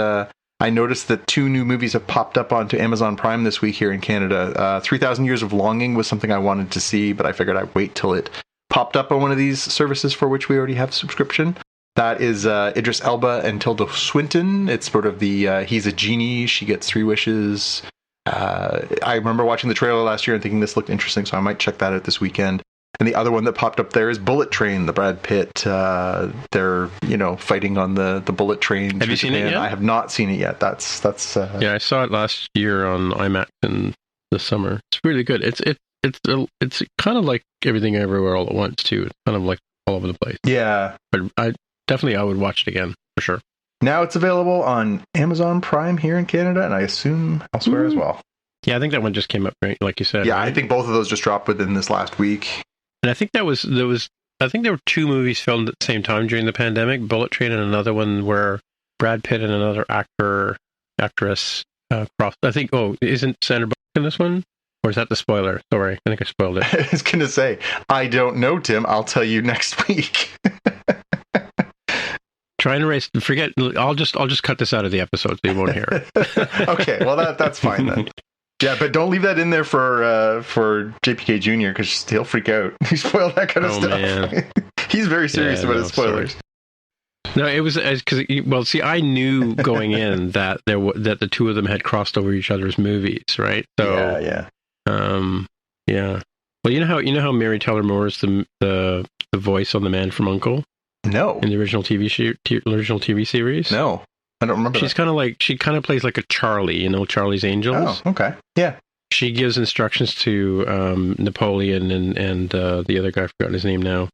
I noticed that 2 new movies have popped up onto Amazon Prime this week here in Canada. 3,000 Years of Longing was something I wanted to see, but I figured I'd wait till it popped up on one of these services for which we already have a subscription. That is Idris Elba and Tilda Swinton. It's sort of the he's a genie, she gets 3 wishes. I remember watching the trailer last year and thinking this looked interesting, so I might check that out this weekend. And the other one that popped up there is Bullet Train, the Brad Pitt. They're fighting on the bullet train. Have you seen it yet? I have not seen it yet. That's yeah, I saw it last year on IMAX in the summer. It's really good. It's kind of like Everything Everywhere All at Once too. It's kind of like all over the place. Yeah, but I would watch it again for sure. Now it's available on Amazon Prime here in Canada, and I assume elsewhere as well. Yeah, I think that one just came up, right? Like you said. Yeah, right? I think both of those just dropped within this last week. And I think there were 2 movies filmed at the same time during the pandemic, Bullet Train and another one where Brad Pitt and another actress crossed. I think, isn't Sandra Bullock in this one? Or is that the spoiler? Sorry, I think I spoiled it. I was going to say, I don't know, Tim. I'll tell you next week. Try and erase. Forget. I'll just cut this out of the episode so you won't hear it. Okay, well that's fine then. Yeah, but don't leave that in there for JPK Jr. because he'll freak out. He spoiled that kind of stuff. Man. He's very serious about his spoilers. Sorry. No, it was because I knew going in that that the 2 of them had crossed over each other's movies, right? So yeah. Well, you know how Mary Tyler Moore is the voice on The Man from U.N.C.L.E.? No. In the original TV series? No. I don't remember. She kind of plays like a Charlie, Charlie's Angels. Oh, okay. Yeah. She gives instructions to Napoleon and the other guy, I've forgotten his name now.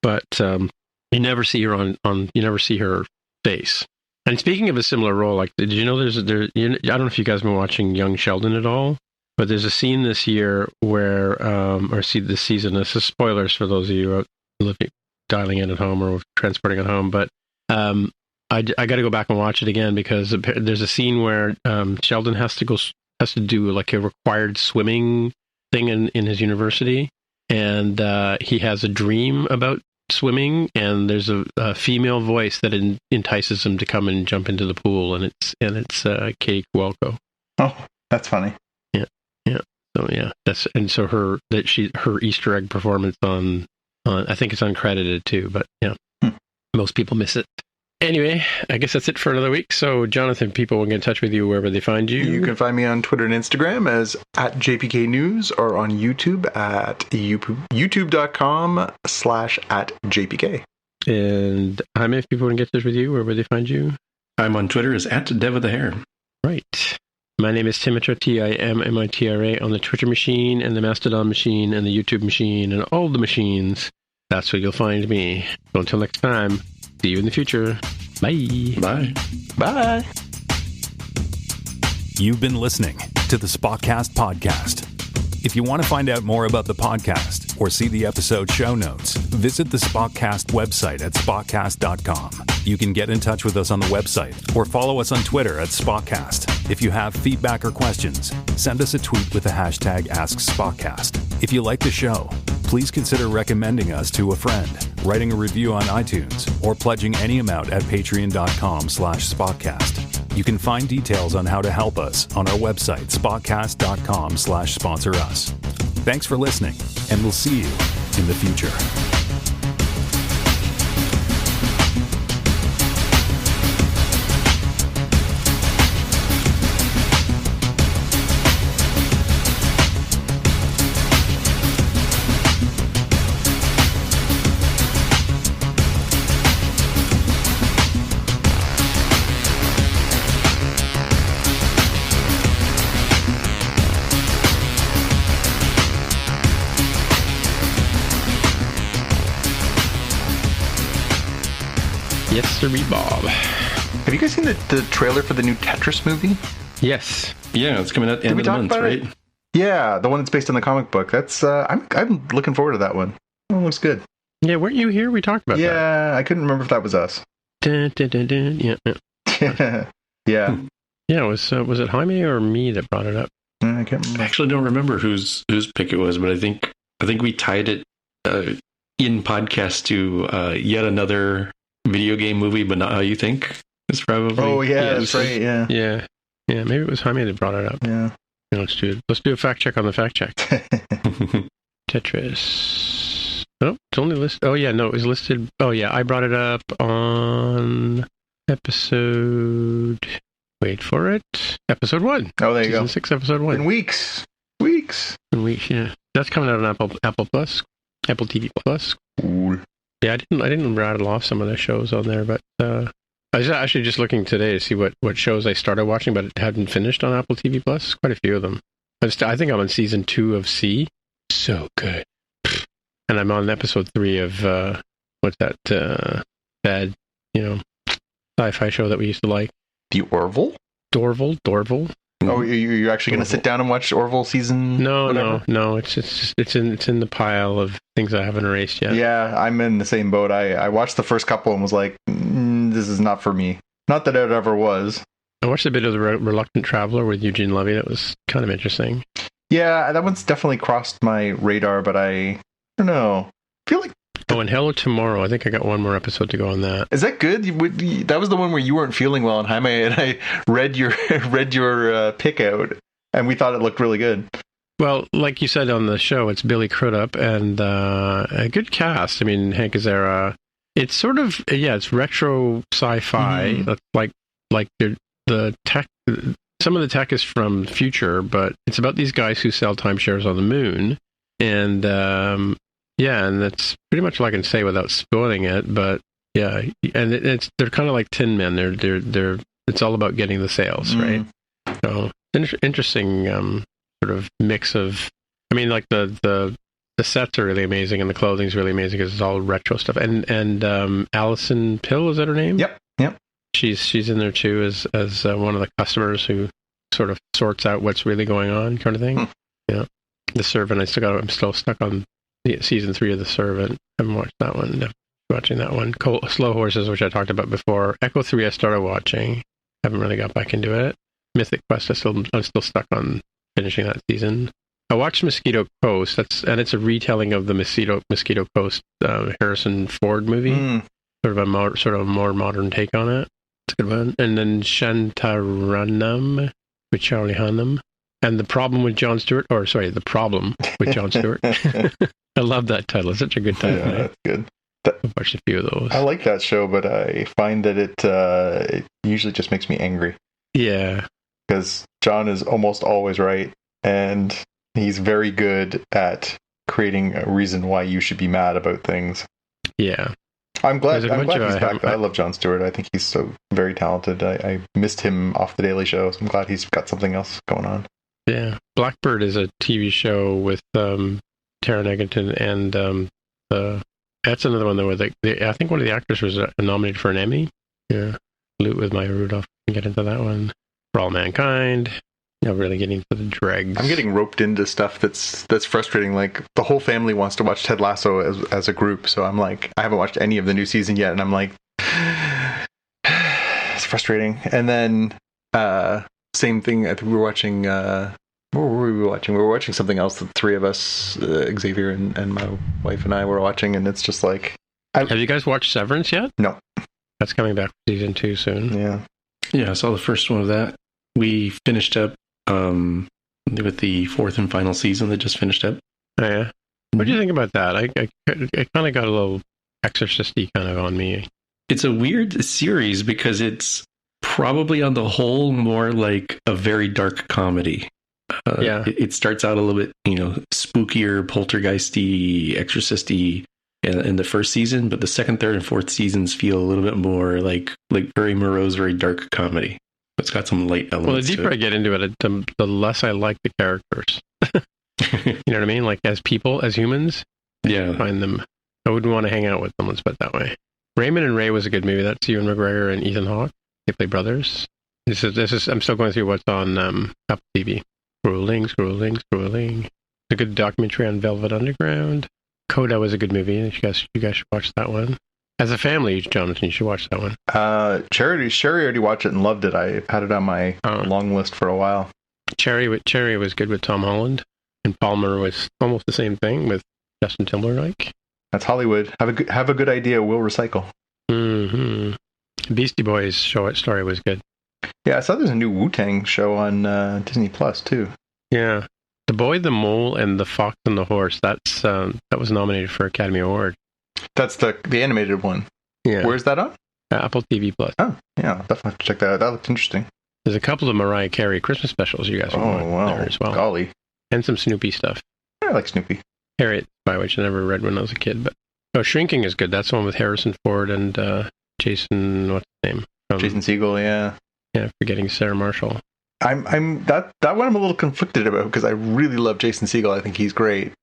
But you never see her you never see her face. And speaking of a similar role, like, did you know I don't know if you guys have been watching Young Sheldon at all, but there's a scene this year where, this season, this is spoilers for those of you dialing in at home or transporting at home. But I got to go back and watch it again because there's a scene where Sheldon has to do like a required swimming thing in his university, and he has a dream about swimming, and there's a female voice that entices him to come and jump into the pool, and it's Katie Kowalko. Oh, that's funny. Yeah. So yeah, her Easter egg performance on I think it's uncredited too, but yeah, most people miss it. Anyway, I guess that's it for another week. So, Jonathan, people will get in touch with you wherever they find you. You can find me on Twitter and Instagram as @JPK News or on YouTube at youtube.com/@JPK. And Jaime, if people want to get in touch with you, where would they find you? I'm on Twitter as @DevWithTheHair. Right. My name is Timitra, Timmitra, on the Twitter machine and the Mastodon machine and the YouTube machine and all the machines. That's where you'll find me. So until next time, see you in the future. Bye. Bye. Bye. You've been listening to the Spockcast podcast. If you want to find out more about the podcast or see the episode show notes, visit the Spockcast website at spockcast.com. You can get in touch with us on the website or follow us on Twitter at Spockcast. If you have feedback or questions, send us a tweet with the hashtag AskSpockcast. If you like the show, please consider recommending us to a friend, writing a review on iTunes, or pledging any amount at patreon.com/Spockcast. You can find details on how to help us on our website, spockcast.com/sponsor us. Thanks for listening, and we'll see you in the future. Yes, sir, Bob. Have you guys seen the trailer for the new Tetris movie? Yes. Yeah, it's coming out at the end of the month, right? Yeah, the one that's based on the comic book. That's I'm looking forward to that one. Oh, it looks good. Yeah, weren't you here? We talked about that. Yeah, I couldn't remember if that was us. Dun, dun, dun, dun. Yeah. Yeah. Yeah, was it Jaime or me that brought it up? I can't remember. I actually don't remember whose pick it was, but I think we tied it in podcast to yet another video game movie, but not how you think. It's probably. Oh yeah, that's right. Yeah. Yeah. Maybe it was Jaime that brought it up. Yeah. Let's do a fact check on the fact check. Tetris. Oh, it's only listed. Oh yeah, no, it was listed. Oh yeah, I brought it up on episode. Wait for it. Episode 1. Oh, there you Season go. 6, episode 1. In weeks. In weeks. Yeah, that's coming out on Apple Plus, Apple TV Plus. Cool. Yeah, I didn't rattle off some of the shows on there, but I was actually just looking today to see what shows I started watching, but hadn't finished on Apple TV Plus. Quite a few of them. I think I'm on season 2 of C. So good. And I'm on episode 3 of what's that bad, sci-fi show that we used to like. The Orville? Dorville. Oh, you're actually going to sit down and watch Orville season? No. It's in the pile of things I haven't erased yet. Yeah, I'm in the same boat. I watched the first couple and was like, this is not for me. Not that it ever was. I watched a bit of the Reluctant Traveler with Eugene Levy. That was kind of interesting. Yeah, that one's definitely crossed my radar, but I don't know. I feel like. Oh, and Hello Tomorrow. I think I got one more episode to go on that. Is that good? That was the one where you weren't feeling well, and Jaime and I read your pick out, and we thought it looked really good. Well, like you said on the show, it's Billy Crudup and a good cast. I mean, Hank Azaria. It's sort of it's retro sci-fi. Mm-hmm. Like the tech. Some of the tech is from the future, but it's about these guys who sell timeshares on the moon, and and that's pretty much all I can say without spoiling it. But yeah, and they're kind of like Tin Men. They're it's all about getting the sales, right? So interesting sort of mix of. I mean, like the sets are really amazing and the clothing's really amazing because it's all retro stuff. And Allison Pill, is that her name? Yep. She's in there too as one of the customers who sort of sorts out what's really going on, kind of thing. Yeah. The Servant. I'm still stuck on season 3 of The Servant. I haven't watched that one. watching that one. Slow Horses, which I talked about before. Echo 3 I started watching. Haven't really got back into it. Mythic Quest, I'm still stuck on finishing that season. I watched Mosquito Coast, and it's a retelling of the Mosquito Coast Harrison Ford movie. Sort of a more modern take on it. It's a good one. And then Shantaranam with Charlie Hunnam. And The Problem with Jon Stewart. The Problem with Jon Stewart. I love that title. It's such a good title. Yeah, that's good. I've watched a few of those. I like that show, but I find that it usually just makes me angry. Yeah. Because John is almost always right, and he's very good at creating a reason why you should be mad about things. Yeah. I'm glad he's back. I love Jon Stewart. I think he's so very talented. I missed him off The Daily Show, so I'm glad he's got something else going on. Yeah. Blackbird is a TV show with Taron Egerton and that's another one where I think one of the actors was nominated for an Emmy. Yeah. Loot with Maya Rudolph. We can get into that one. For All Mankind. Really getting into the dregs. I'm getting roped into stuff that's frustrating. Like, the whole family wants to watch Ted Lasso as a group, so I'm like, I haven't watched any of the new season yet, and I'm like, it's frustrating. And then, same thing, I think we were watching, what were we watching? We were watching something else, the three of us, Xavier and my wife and I were watching, and it's just like... Have you guys watched Severance yet? No. That's coming back for season 2 soon. Yeah, I saw the first one of that. We finished up with the 4th and final season that just finished up. Oh, yeah. What do you think about that? I kind of got a little exorcist-y kind of on me. It's a weird series because it's probably on the whole more like a very dark comedy. It starts out a little bit, spookier, poltergeisty, exorcisty in the first season, but the second, third, and fourth seasons feel a little bit more like very morose, very dark comedy. It's got some light elements. Well, the deeper I get into it, the less I like the characters. You know what I mean? Like, as people, as humans, I find them. I wouldn't want to hang out with them. Let's put it that way. Raymond and Ray was a good movie. That's Ewan McGregor and Ethan Hawke. They play brothers. This is. I'm still going through what's on Apple TV. Scrolling. A good documentary on Velvet Underground. Coda was a good movie. You guys should watch that one. As a family, Jonathan, you should watch that one. Sherry already watched it and loved it. I had it on my long list for a while. Cherry was good with Tom Holland, and Palmer was almost the same thing with Justin Timberlake. That's Hollywood. Have a good idea. We'll recycle. Mm-hmm. Beastie Boys story was good. Yeah, I saw there's a new Wu-Tang show on Disney Plus too. Yeah, The Boy, the Mole, and the Fox and the Horse. That was nominated for Academy Award. That's the animated one. Yeah. Where's that on? Apple TV Plus. Oh, yeah, I'll definitely have to check that out. That looked interesting. There's a couple of Mariah Carey Christmas specials you guys want there as well. Golly. And some Snoopy stuff. I like Snoopy. Harriet, by which I never read when I was a kid. But Shrinking is good. That's the one with Harrison Ford and Jason, what's his name? Jason Segel, yeah. Yeah, forgetting Sarah Marshall. I'm that one I'm a little conflicted about because I really love Jason Segel. I think he's great.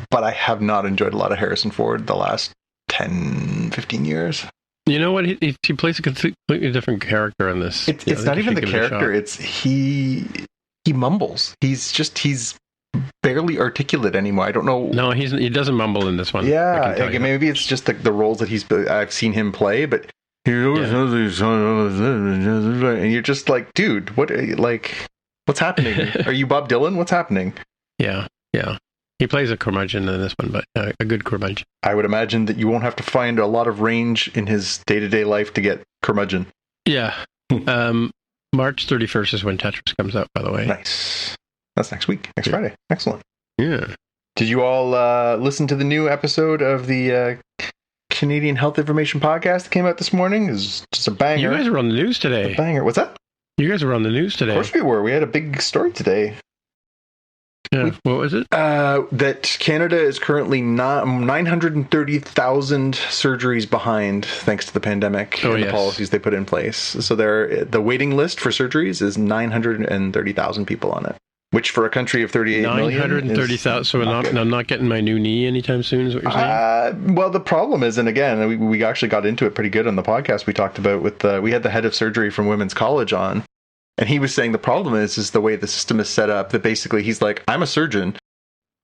But I have not enjoyed a lot of Harrison Ford the last 10, 15 years. You know what? He plays a completely different character in this. It's not even the character. It's he mumbles. He's barely articulate anymore. I don't know. No, he doesn't mumble in this one. Yeah, maybe it's just the roles that I've seen him play, but and you're just like, dude, what's happening? Are you Bob Dylan? What's happening? Yeah. He plays a curmudgeon in this one, but a good curmudgeon. I would imagine that you won't have to find a lot of range in his day-to-day life to get curmudgeon. Yeah. March 31st is when Tetris comes out, by the way. Nice. That's next week. Next Friday. Excellent. Yeah. Did you all listen to the new episode of the Canadian Health Information Podcast that came out this morning? It's just a banger. You guys were on the news today. A banger. What's that? You guys were on the news today. Of course we were. We had a big story today. Yeah. What was it? That Canada is currently 930,000 surgeries behind thanks to the pandemic and the policies they put in place. So the waiting list for surgeries is 930,000 people on it, which for a country of 38 million 930,000. So I'm not getting my new knee anytime soon is what you're saying? Well, the problem is, and again, we actually got into it pretty good on the podcast we talked about we had the head of surgery from Women's College on. And he was saying the problem is the way the system is set up, that basically he's like, I'm a surgeon.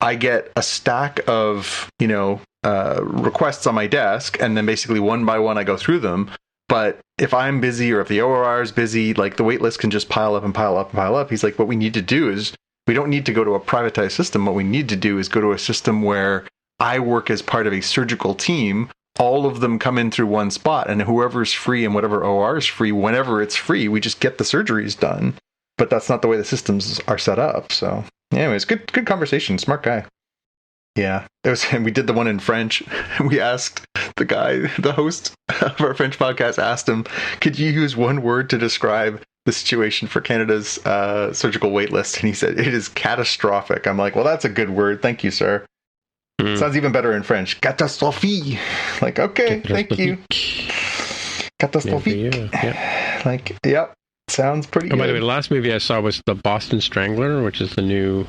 I get a stack of, requests on my desk, and then basically one by one I go through them. But if I'm busy or if the OR is busy, like the wait list can just pile up and pile up and pile up. He's like, what we need to do is we don't need to go to a privatized system. What we need to do is go to a system where I work as part of a surgical team. All of them come in through one spot, and whoever's free and whatever OR is free, whenever it's free, we just get the surgeries done. But that's not the way the systems are set up. So, anyways, good conversation. Smart guy. Yeah, it was. And we did the one in French. We asked the guy, the host of our French podcast, asked him, "Could you use one word to describe the situation for Canada's surgical wait list?" And he said, "It is catastrophic." I'm like, "Well, that's a good word. Thank you, sir." Sounds even better in French. Catastrophe. Like, okay, thank you. Catastrophe. Yeah. Like, yep. Sounds pretty good. By the way, the last movie I saw was The Boston Strangler, which is the new...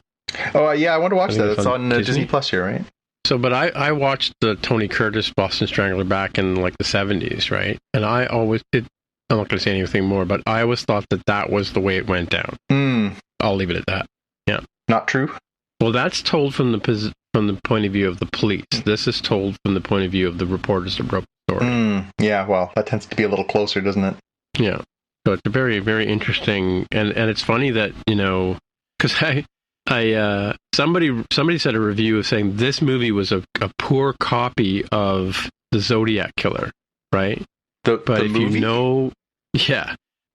Oh, yeah, I want to watch that. It's on Disney Plus here, right? So, but I watched the Tony Curtis Boston Strangler back in like the 70s, right? And I always did... I'm not going to say anything more, but I always thought that was the way it went down. I'll leave it at that. Yeah. Not true? Well, that's told from the point of view of the police. This is told from the point of view of the reporters that broke the story. Yeah, well, that tends to be a little closer, doesn't it? Yeah. So it's a very, very interesting, and it's funny that, because somebody said a review of saying this movie was a poor copy of The Zodiac Killer, right? But if movie?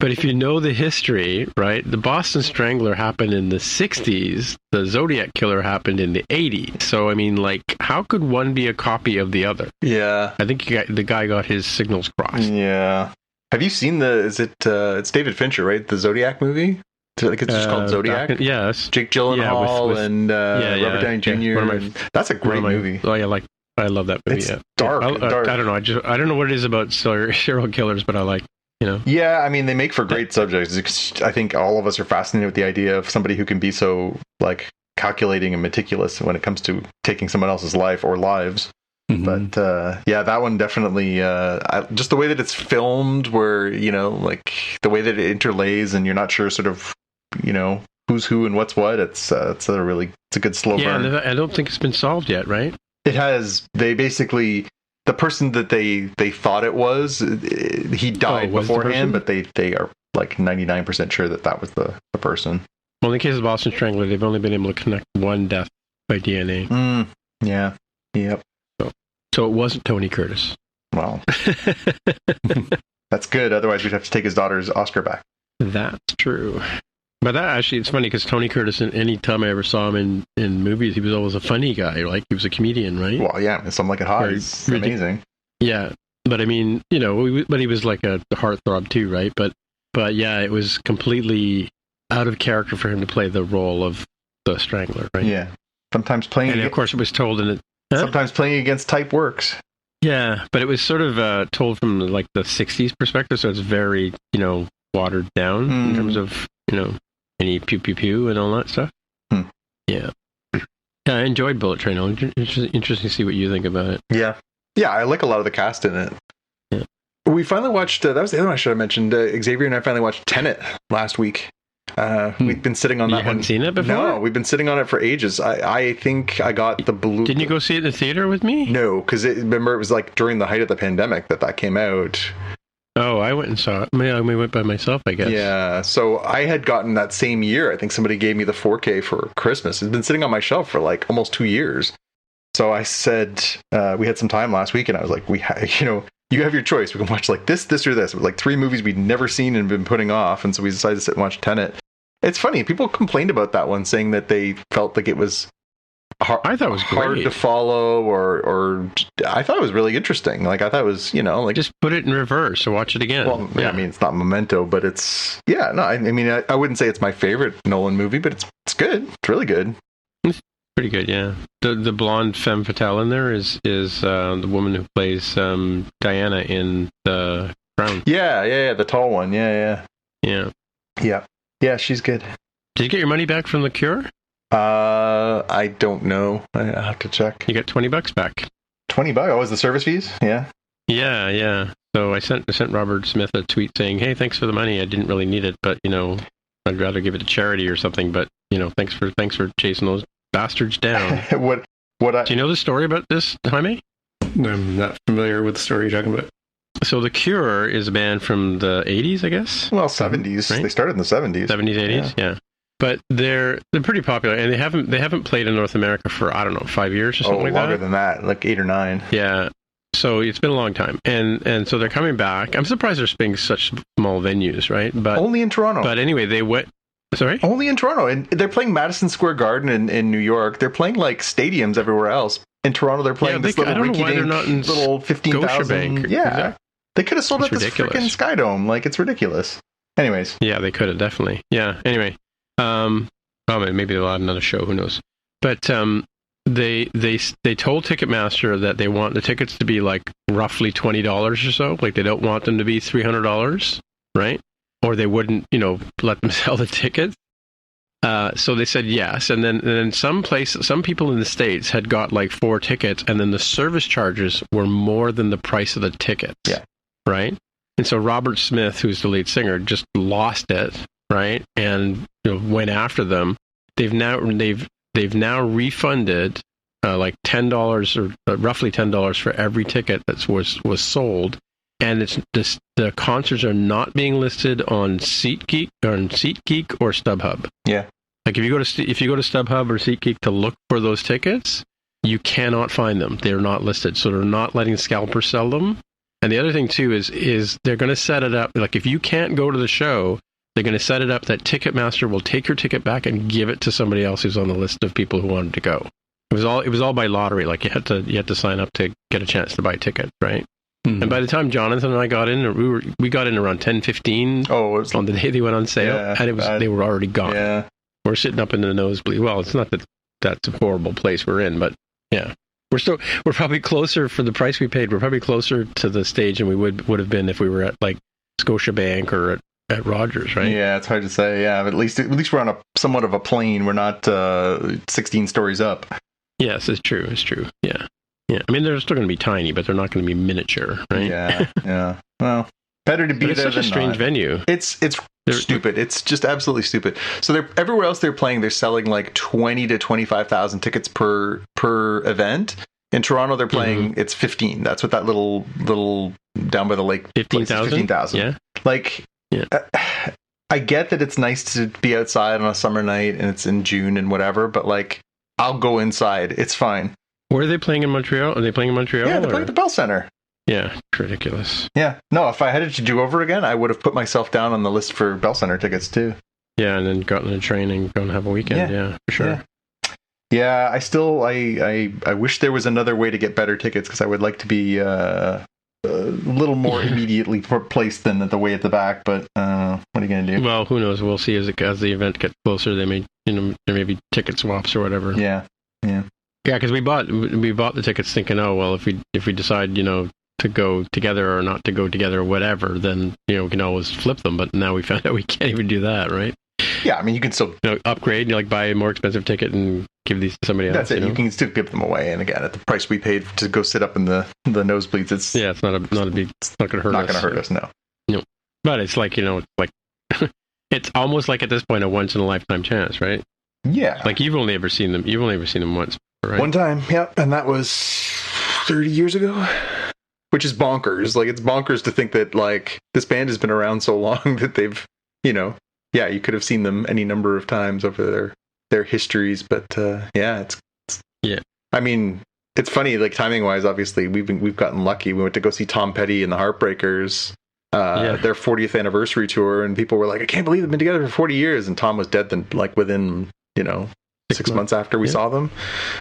But if you know the history, right, the Boston Strangler happened in the 60s, the Zodiac Killer happened in the 80s. So, I mean, like, how could one be a copy of the other? Yeah. I think the guy got his signals crossed. Yeah. Have you seen it's David Fincher, right? The Zodiac movie? Like it's just called Zodiac? Yes. Jake Gyllenhaal and Robert Downey Jr. That's a great movie. Oh, yeah, I love that movie. It's dark. I don't know. I don't know what it is about serial killers, but I like... Yeah, I mean, they make for great subjects. I think all of us are fascinated with the idea of somebody who can be so, like, calculating and meticulous when it comes to taking someone else's life or lives. But, that one definitely, just the way that it's filmed, where, like, the way that it interlays and you're not sure sort of, who's who and what's what, it's a good slow burn. Yeah, I don't think it's been solved yet, right? It has. They basically... The person that they thought it was, he died beforehand, but they are like 99% sure that was the person. Well, in the case of Boston Strangler, they've only been able to connect one death by DNA. Yeah. Yep. So it wasn't Tony Curtis. Well, that's good. Otherwise, we'd have to take his daughter's Oscar back. That's true. But that actually, it's funny because Tony Curtis, any time I ever saw him in movies, he was always a funny guy. Like, he was a comedian, right? Well, yeah, Something Like It Hot is amazing. Yeah, but I mean, but he was like a heartthrob too, right? But yeah, it was completely out of character for him to play the role of the Strangler, right? Yeah, sometimes playing. And of course, it was told in it. Sometimes playing against type works. Yeah, but it was sort of told from like the '60s perspective, so it's very watered down in terms of any pew pew pew and all that stuff. Yeah. I enjoyed Bullet Train. Interesting to see what you think about it. Yeah, I like a lot of the cast in it. Yeah. We finally watched. That was the other one I should have mentioned. Xavier and I finally watched Tenet last week. We've been sitting on that one. You haven't seen it before? No, we've been sitting on it for ages. I think I got the blue. Didn't you go see it in the theater with me? No, because remember it was like during the height of the pandemic that came out. Oh, I went and saw it. I went by myself, I guess. Yeah, so I had gotten that same year. I think somebody gave me the 4K for Christmas. It's been sitting on my shelf for like almost 2 years. So I said, we had some time last week, and I was like, you have your choice. We can watch like this, or this. It was like 3 movies we'd never seen and been putting off, and so we decided to sit and watch Tenet. It's funny. People complained about that one, saying that they felt like it was I thought it was hard great to follow, or I thought it was really interesting. Like, I thought it was, like, just put it in reverse or watch it again. Well, yeah, I mean, it's not Memento, but it's, I wouldn't say it's my favorite Nolan movie, but it's good. It's really good. It's pretty good, yeah. The blonde femme fatale in there is the woman who plays Diana in The Crown. Yeah, the tall one. Yeah. Yeah, she's good. Did you get your money back from The Cure? I don't know. I have to check. You got $20 back. $20? Oh, was the service fees? Yeah. Yeah. So I sent Robert Smith a tweet saying, "Hey, thanks for the money. I didn't really need it, but I'd rather give it to charity or something. But thanks for chasing those bastards down." Do you know the story about this, Jaime? I'm not familiar with the story you're talking about. So The Cure is a band from the 80s, I guess? Well, 70s. Right? They started in the 70s. 70s, 80s, yeah. But they're pretty popular, and they haven't played in North America for, I don't know, 5 years or something like that? Longer than that, like 8 or 9. Yeah. So it's been a long time. And so they're coming back. I'm surprised they're being such small venues, right? But only in Toronto. But anyway, they went... Sorry? Only in Toronto. And they're playing Madison Square Garden in New York. They're playing, like, stadiums everywhere else. In Toronto, they're playing this little rinky-dink, little 15,000... Yeah. Exactly. They could have sold out this freaking Sky Dome. Like, it's ridiculous. Anyways. Yeah, they could have, definitely. Yeah, anyway. Maybe they'll add another show, who knows. But they told Ticketmaster that they want the tickets to be, like, roughly $20 or so. Like, they don't want them to be $300, right? Or they wouldn't, let them sell the tickets. So they said yes, and then some people in the States had got like 4 tickets, and then the service charges were more than the price of the tickets. Yeah. Right? And so Robert Smith, who's the lead singer, just lost it, right? And went after them. They've now refunded like $10 or roughly $10 for every ticket that was sold. And the concerts are not being listed on SeatGeek or StubHub. Yeah, like if you go to StubHub or SeatGeek to look for those tickets, you cannot find them. They're not listed, so they're not letting scalpers sell them. And the other thing too is they're going to set it up like if you can't go to the show, they're going to set it up that Ticketmaster will take your ticket back and give it to somebody else who's on the list of people who wanted to go. It was all by lottery. Like you had to sign up to get a chance to buy tickets, right? And by the time Jonathan and I got in, we got in around 10:15 on the day they went on sale, and they were already gone. Yeah. We're sitting up in the nosebleed. Well, it's not that that's a horrible place we're in, but yeah, we're probably closer for the price we paid. We're probably closer to the stage than we would have been if we were at like Scotiabank or at Rogers, right? Yeah, it's hard to say. Yeah, but at least we're on a somewhat of a plane. We're not 16 stories up. Yes, it's true. It's true. Yeah. Yeah, I mean, they're still going to be tiny, but they're not going to be miniature, right? Yeah. Well, better to be there than not. It's such a strange venue. It's stupid. It's just absolutely stupid. So everywhere else they're playing, they're selling like 20 to 25,000 tickets per event. In Toronto, they're playing it's 15. That's what that little down by the lake 15,000. 15,000. Yeah. Like, I get that it's nice to be outside on a summer night and it's in June and whatever, but like, I'll go inside. It's fine. Where are they playing in Montreal? Are they playing in Montreal? Yeah, they're playing at the Bell Center. Yeah, it's ridiculous. Yeah. No, if I had it to do over again, I would have put myself down on the list for Bell Center tickets too. Yeah, and then gotten a train and go and have a weekend. Yeah, for sure. Yeah, I wish there was another way to get better tickets because I would like to be a little more immediately placed than the way at the back. But what are you going to do? Well, who knows? We'll see as the event gets closer. They may, there may be ticket swaps or whatever. Yeah. Yeah, because we bought the tickets thinking, oh well, if we decide to go together or not to go together or whatever, then we can always flip them. But now we found out we can't even do that, right? Yeah, I mean you can still upgrade, like buy a more expensive ticket and give these to somebody else. That's it. You can still give them away, and again, at the price we paid to go sit up in the nosebleeds, it's it's not a big, it's not going to hurt us. Not going to hurt us, no. But it's like like it's almost like at this point a once in a lifetime chance, right? Yeah. Like you've only ever seen them once. Right? One time, and that was 30 years ago, which is bonkers. Like, it's bonkers to think that, like, this band has been around so long that they've, you could have seen them any number of times over their histories, but, it's. I mean, it's funny, like, timing-wise, obviously, we've gotten lucky. We went to go see Tom Petty and the Heartbreakers, their 40th anniversary tour, and people were like, I can't believe they've been together for 40 years, and Tom was dead then, like, within, 6 months after we saw them.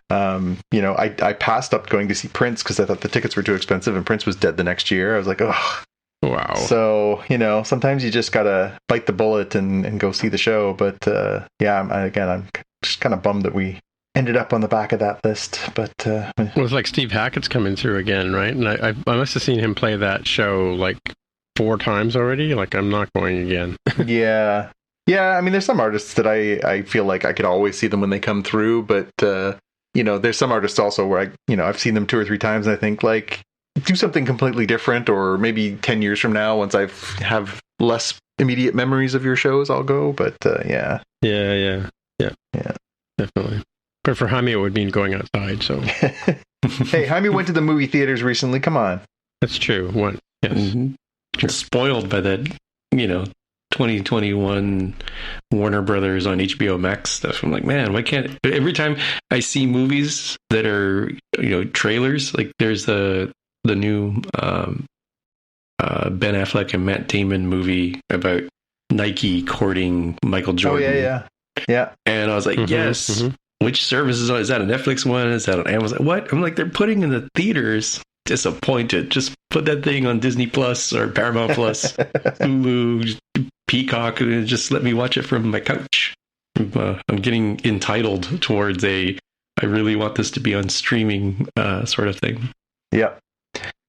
I passed up going to see Prince because I thought the tickets were too expensive, and Prince was dead the next year. I was like, oh. Wow. So, sometimes you just gotta bite the bullet and go see the show. But I'm just kind of bummed that we ended up on the back of that list. But well, it's like Steve Hackett's coming through again, right? And I must have seen him play that show like 4 times already. Like, I'm not going again. Yeah. Yeah, I mean, there's some artists that I feel like I could always see them when they come through, but, there's some artists also where I've seen them 2 or 3 times and I think, like, do something completely different, or maybe 10 years from now, once I have less immediate memories of your shows, I'll go, but, yeah. Yeah, definitely. But for Jaime, it would mean going outside. So Hey, Jaime went to the movie theaters recently. Come on. that's true. One, yes. Mm-hmm. Spoiled by that, 2021 Warner Brothers on HBO Max stuff. I'm like, man, why can't every time I see movies that are trailers, like there's the new Ben Affleck and Matt Damon movie about Nike courting Michael Jordan. Oh yeah. And I was like, yes. Which service is that? A Netflix one? Is that on Amazon? What? I'm like, they're putting in the theaters. Disappointed. Just put that thing on Disney Plus or Paramount Plus, Hulu, Peacock, and just let me watch it from my couch. I'm getting entitled towards I really want this to be on streaming sort of thing. Yeah.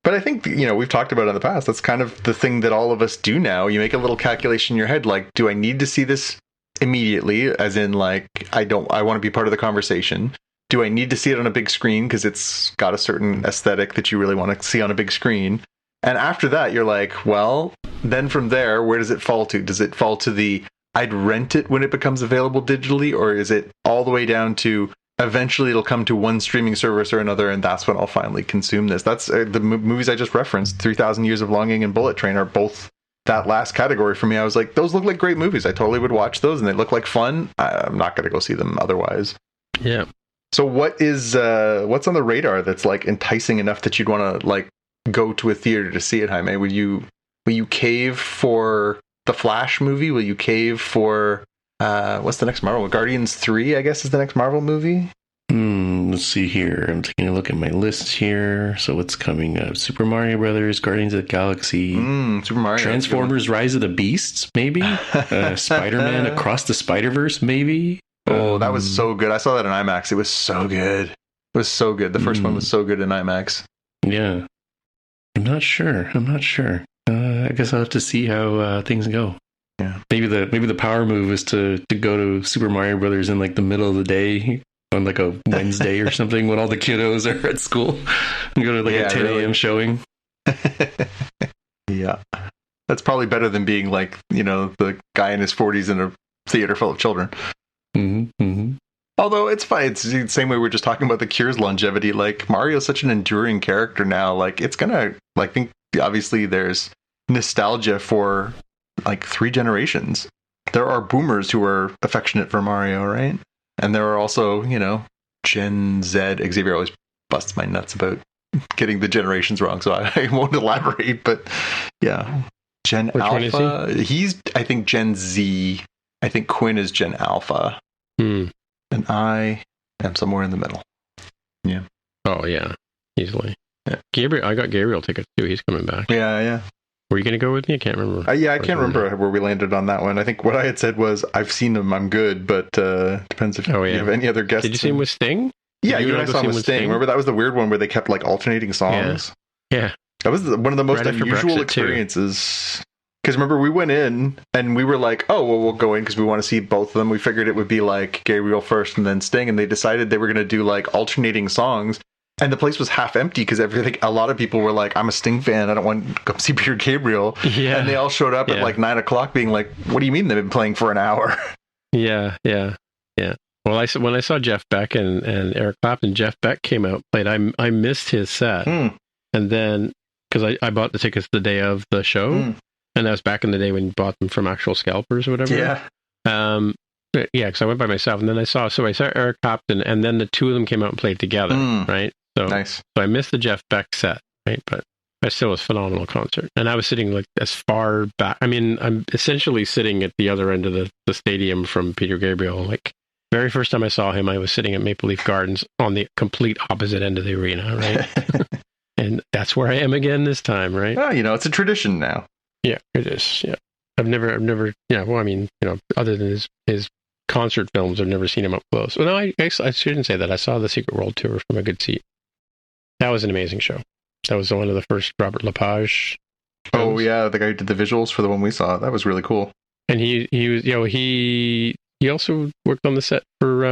But I think, we've talked about it in the past. That's kind of the thing that all of us do now. You make a little calculation in your head, like, do I need to see this immediately? As in, like, I want to be part of the conversation. Do I need to see it on a big screen because it's got a certain aesthetic that you really want to see on a big screen? And after that, you're like, well, then from there, where does it fall to? Does it fall to the I'd rent it when it becomes available digitally? Or is it all the way down to eventually it'll come to one streaming service or another, and that's when I'll finally consume this? That's the movies I just referenced, 3,000 Years of Longing and Bullet Train, are both that last category for me. I was like, those look like great movies. I totally would watch those, and they look like fun. I'm not going to go see them otherwise. Yeah. So what's on the radar that's like enticing enough that you'd want to like go to a theater to see it, Jaime? Will you cave for the Flash movie? Will you cave for what's the next Marvel? Guardians 3, I guess, is the next Marvel movie. Let's see here. I'm taking a look at my list here. So what's coming up? Super Mario Brothers, Guardians of the Galaxy, Super Mario, Transformers: Rise of the Beasts, maybe. Spider-Man Across the Spider-Verse, maybe. Oh, that was so good. I saw that in IMAX. It was so good. It was so good. The first one was so good in IMAX. Yeah. I'm not sure. I guess I'll have to see how things go. Yeah. Maybe the power move is to go to Super Mario Brothers in like the middle of the day on like a Wednesday or something when all the kiddos are at school and go to like a 10 a.m. showing. Yeah. That's probably better than being like, the guy in his 40s in a theater full of children. Although it's fine. It's the same way we were just talking about the Cure's longevity. Like, Mario's such an enduring character now. Like, it's gonna, like, I think obviously there's nostalgia for like 3 generations. There are boomers who are affectionate for Mario, right? And there are also, Gen Z. Xavier always busts my nuts about getting the generations wrong, so I won't elaborate. But yeah, Gen Which Alpha. one is he? He's, I think, Gen Z. I think Quinn is Gen Alpha. And I am somewhere in the middle. Yeah. Oh, yeah. Easily. Yeah. Gabriel, I got Gabriel tickets too. He's coming back. Yeah. Were you going to go with me? I can't remember. Yeah, I can't remember where we landed on that one. I think what I had said was, I've seen him, I'm good, but depends if you have any other guests. Did you see him with Sting? Yeah, you and I saw him with Sting. Remember, that was the weird one where they kept like alternating songs? Yeah. That was one of the most Right after unusual Brexit, experiences. Because remember, we went in and we were like, oh, well, we'll go in because we want to see both of them. We figured it would be like Gabriel first and then Sting. And they decided they were going to do like alternating songs. And the place was half empty because a lot of people were like, I'm a Sting fan. I don't want to go see Peter Gabriel. Yeah. And they all showed up at like 9 o'clock being like, what do you mean they've been playing for an hour? Yeah. Well, when I saw Jeff Beck and Eric Clapton, Jeff Beck came out, played. I missed his set. And then, because I bought the tickets the day of the show. And that was back in the day when you bought them from actual scalpers or whatever. Yeah. Because I went by myself, and then I saw Eric Clapton, and then the two of them came out and played together, right? So nice. So I missed the Jeff Beck set, right? But it still was a phenomenal concert. And I was sitting like as far back. I mean, I'm essentially sitting at the other end of the stadium from Peter Gabriel. Like, very first time I saw him, I was sitting at Maple Leaf Gardens on the complete opposite end of the arena, right? And that's where I am again this time, right? Oh, it's a tradition now. Yeah, it is. Yeah. I've never, yeah, well, I mean, other than his concert films, I've never seen him up close. Well, no, I shouldn't say that. I saw the Secret World Tour from a good seat. That was an amazing show. That was one of the first Robert Lepage films. Oh, yeah, the guy who did the visuals for the one we saw. That was really cool. And he was, he also worked on the set for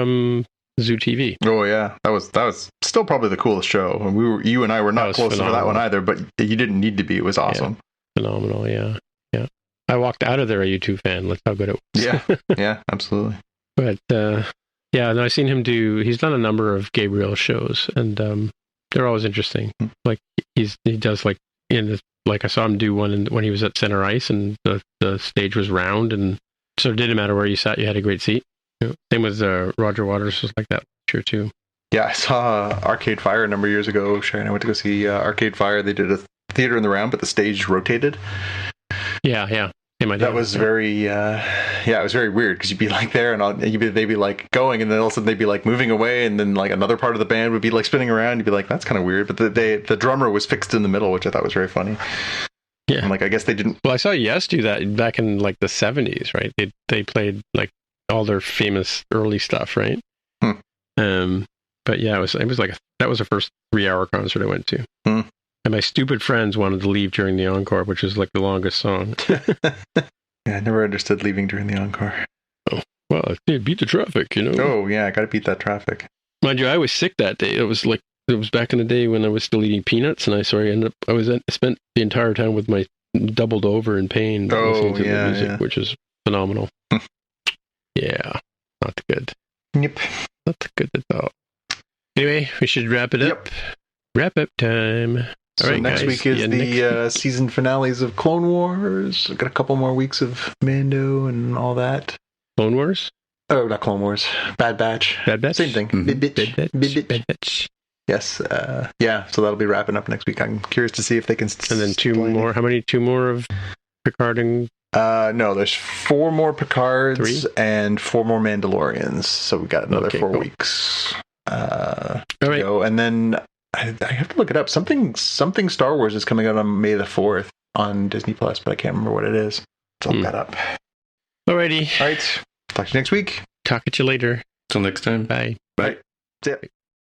Zoo TV. Oh, yeah. That was still probably the coolest show. And you and I were not close to that one either, but you didn't need to be. It was awesome. Yeah. Phenomenal, yeah. I walked out of there a U2 fan. That's how good it was. Yeah, absolutely. But Yeah, no, I've seen him he's done a number of Gabriel shows, and they're always interesting. Like he does like I saw him do one when he was at Center Ice, and the stage was round, and so it didn't matter where you sat, you had a great seat. Same with Roger Waters was like that sure too. Yeah, I saw Arcade Fire a number of years ago. Sherry and I went to go see Arcade Fire. They did a theater in the round, but the stage rotated. Yeah. That was very, it was very weird because you'd be like there and they'd be like going, and then all of a sudden they'd be like moving away, and then like another part of the band would be like spinning around. You'd be like, that's kind of weird. But the drummer was fixed in the middle, which I thought was very funny. Yeah, and like I guess they didn't. Well, I saw Yes do that back in like the 70s, right? They played like all their famous early stuff, right? But yeah, it was like that was the first 3-hour concert I went to. And my stupid friends wanted to leave during the encore, which was like the longest song. Yeah, I never understood leaving during the encore. Oh, well, I can't beat the traffic, you know? Oh, yeah, I gotta beat that traffic. Mind you, I was sick that day. It was back in the day when I was still eating peanuts, and I spent the entire time with my doubled over in pain listening to the music, which is phenomenal. Yeah, not good. Yep. Not good at all. Anyway, we should wrap it up. Wrap up time. So next week is the season finales of Clone Wars. We've got a couple more weeks of Mando and all that. Clone Wars? Oh, not Clone Wars. Bad Batch. Bad Batch? Same thing. Bad Batch. Yes. So that'll be wrapping up next week. I'm curious to see if they can... And then 2 more. How many? 2 more of Picard and... No, there's 4 more Picards and 4 more Mandalorians. So we got another 4 weeks. All right. And then... I have to look it up. Something Star Wars is coming out on May the 4th on Disney Plus, but I can't remember what it is. So I'll look that up. Alrighty. All right. Talk to you next week. Talk at you later. Till next time. Bye. Bye. See ya.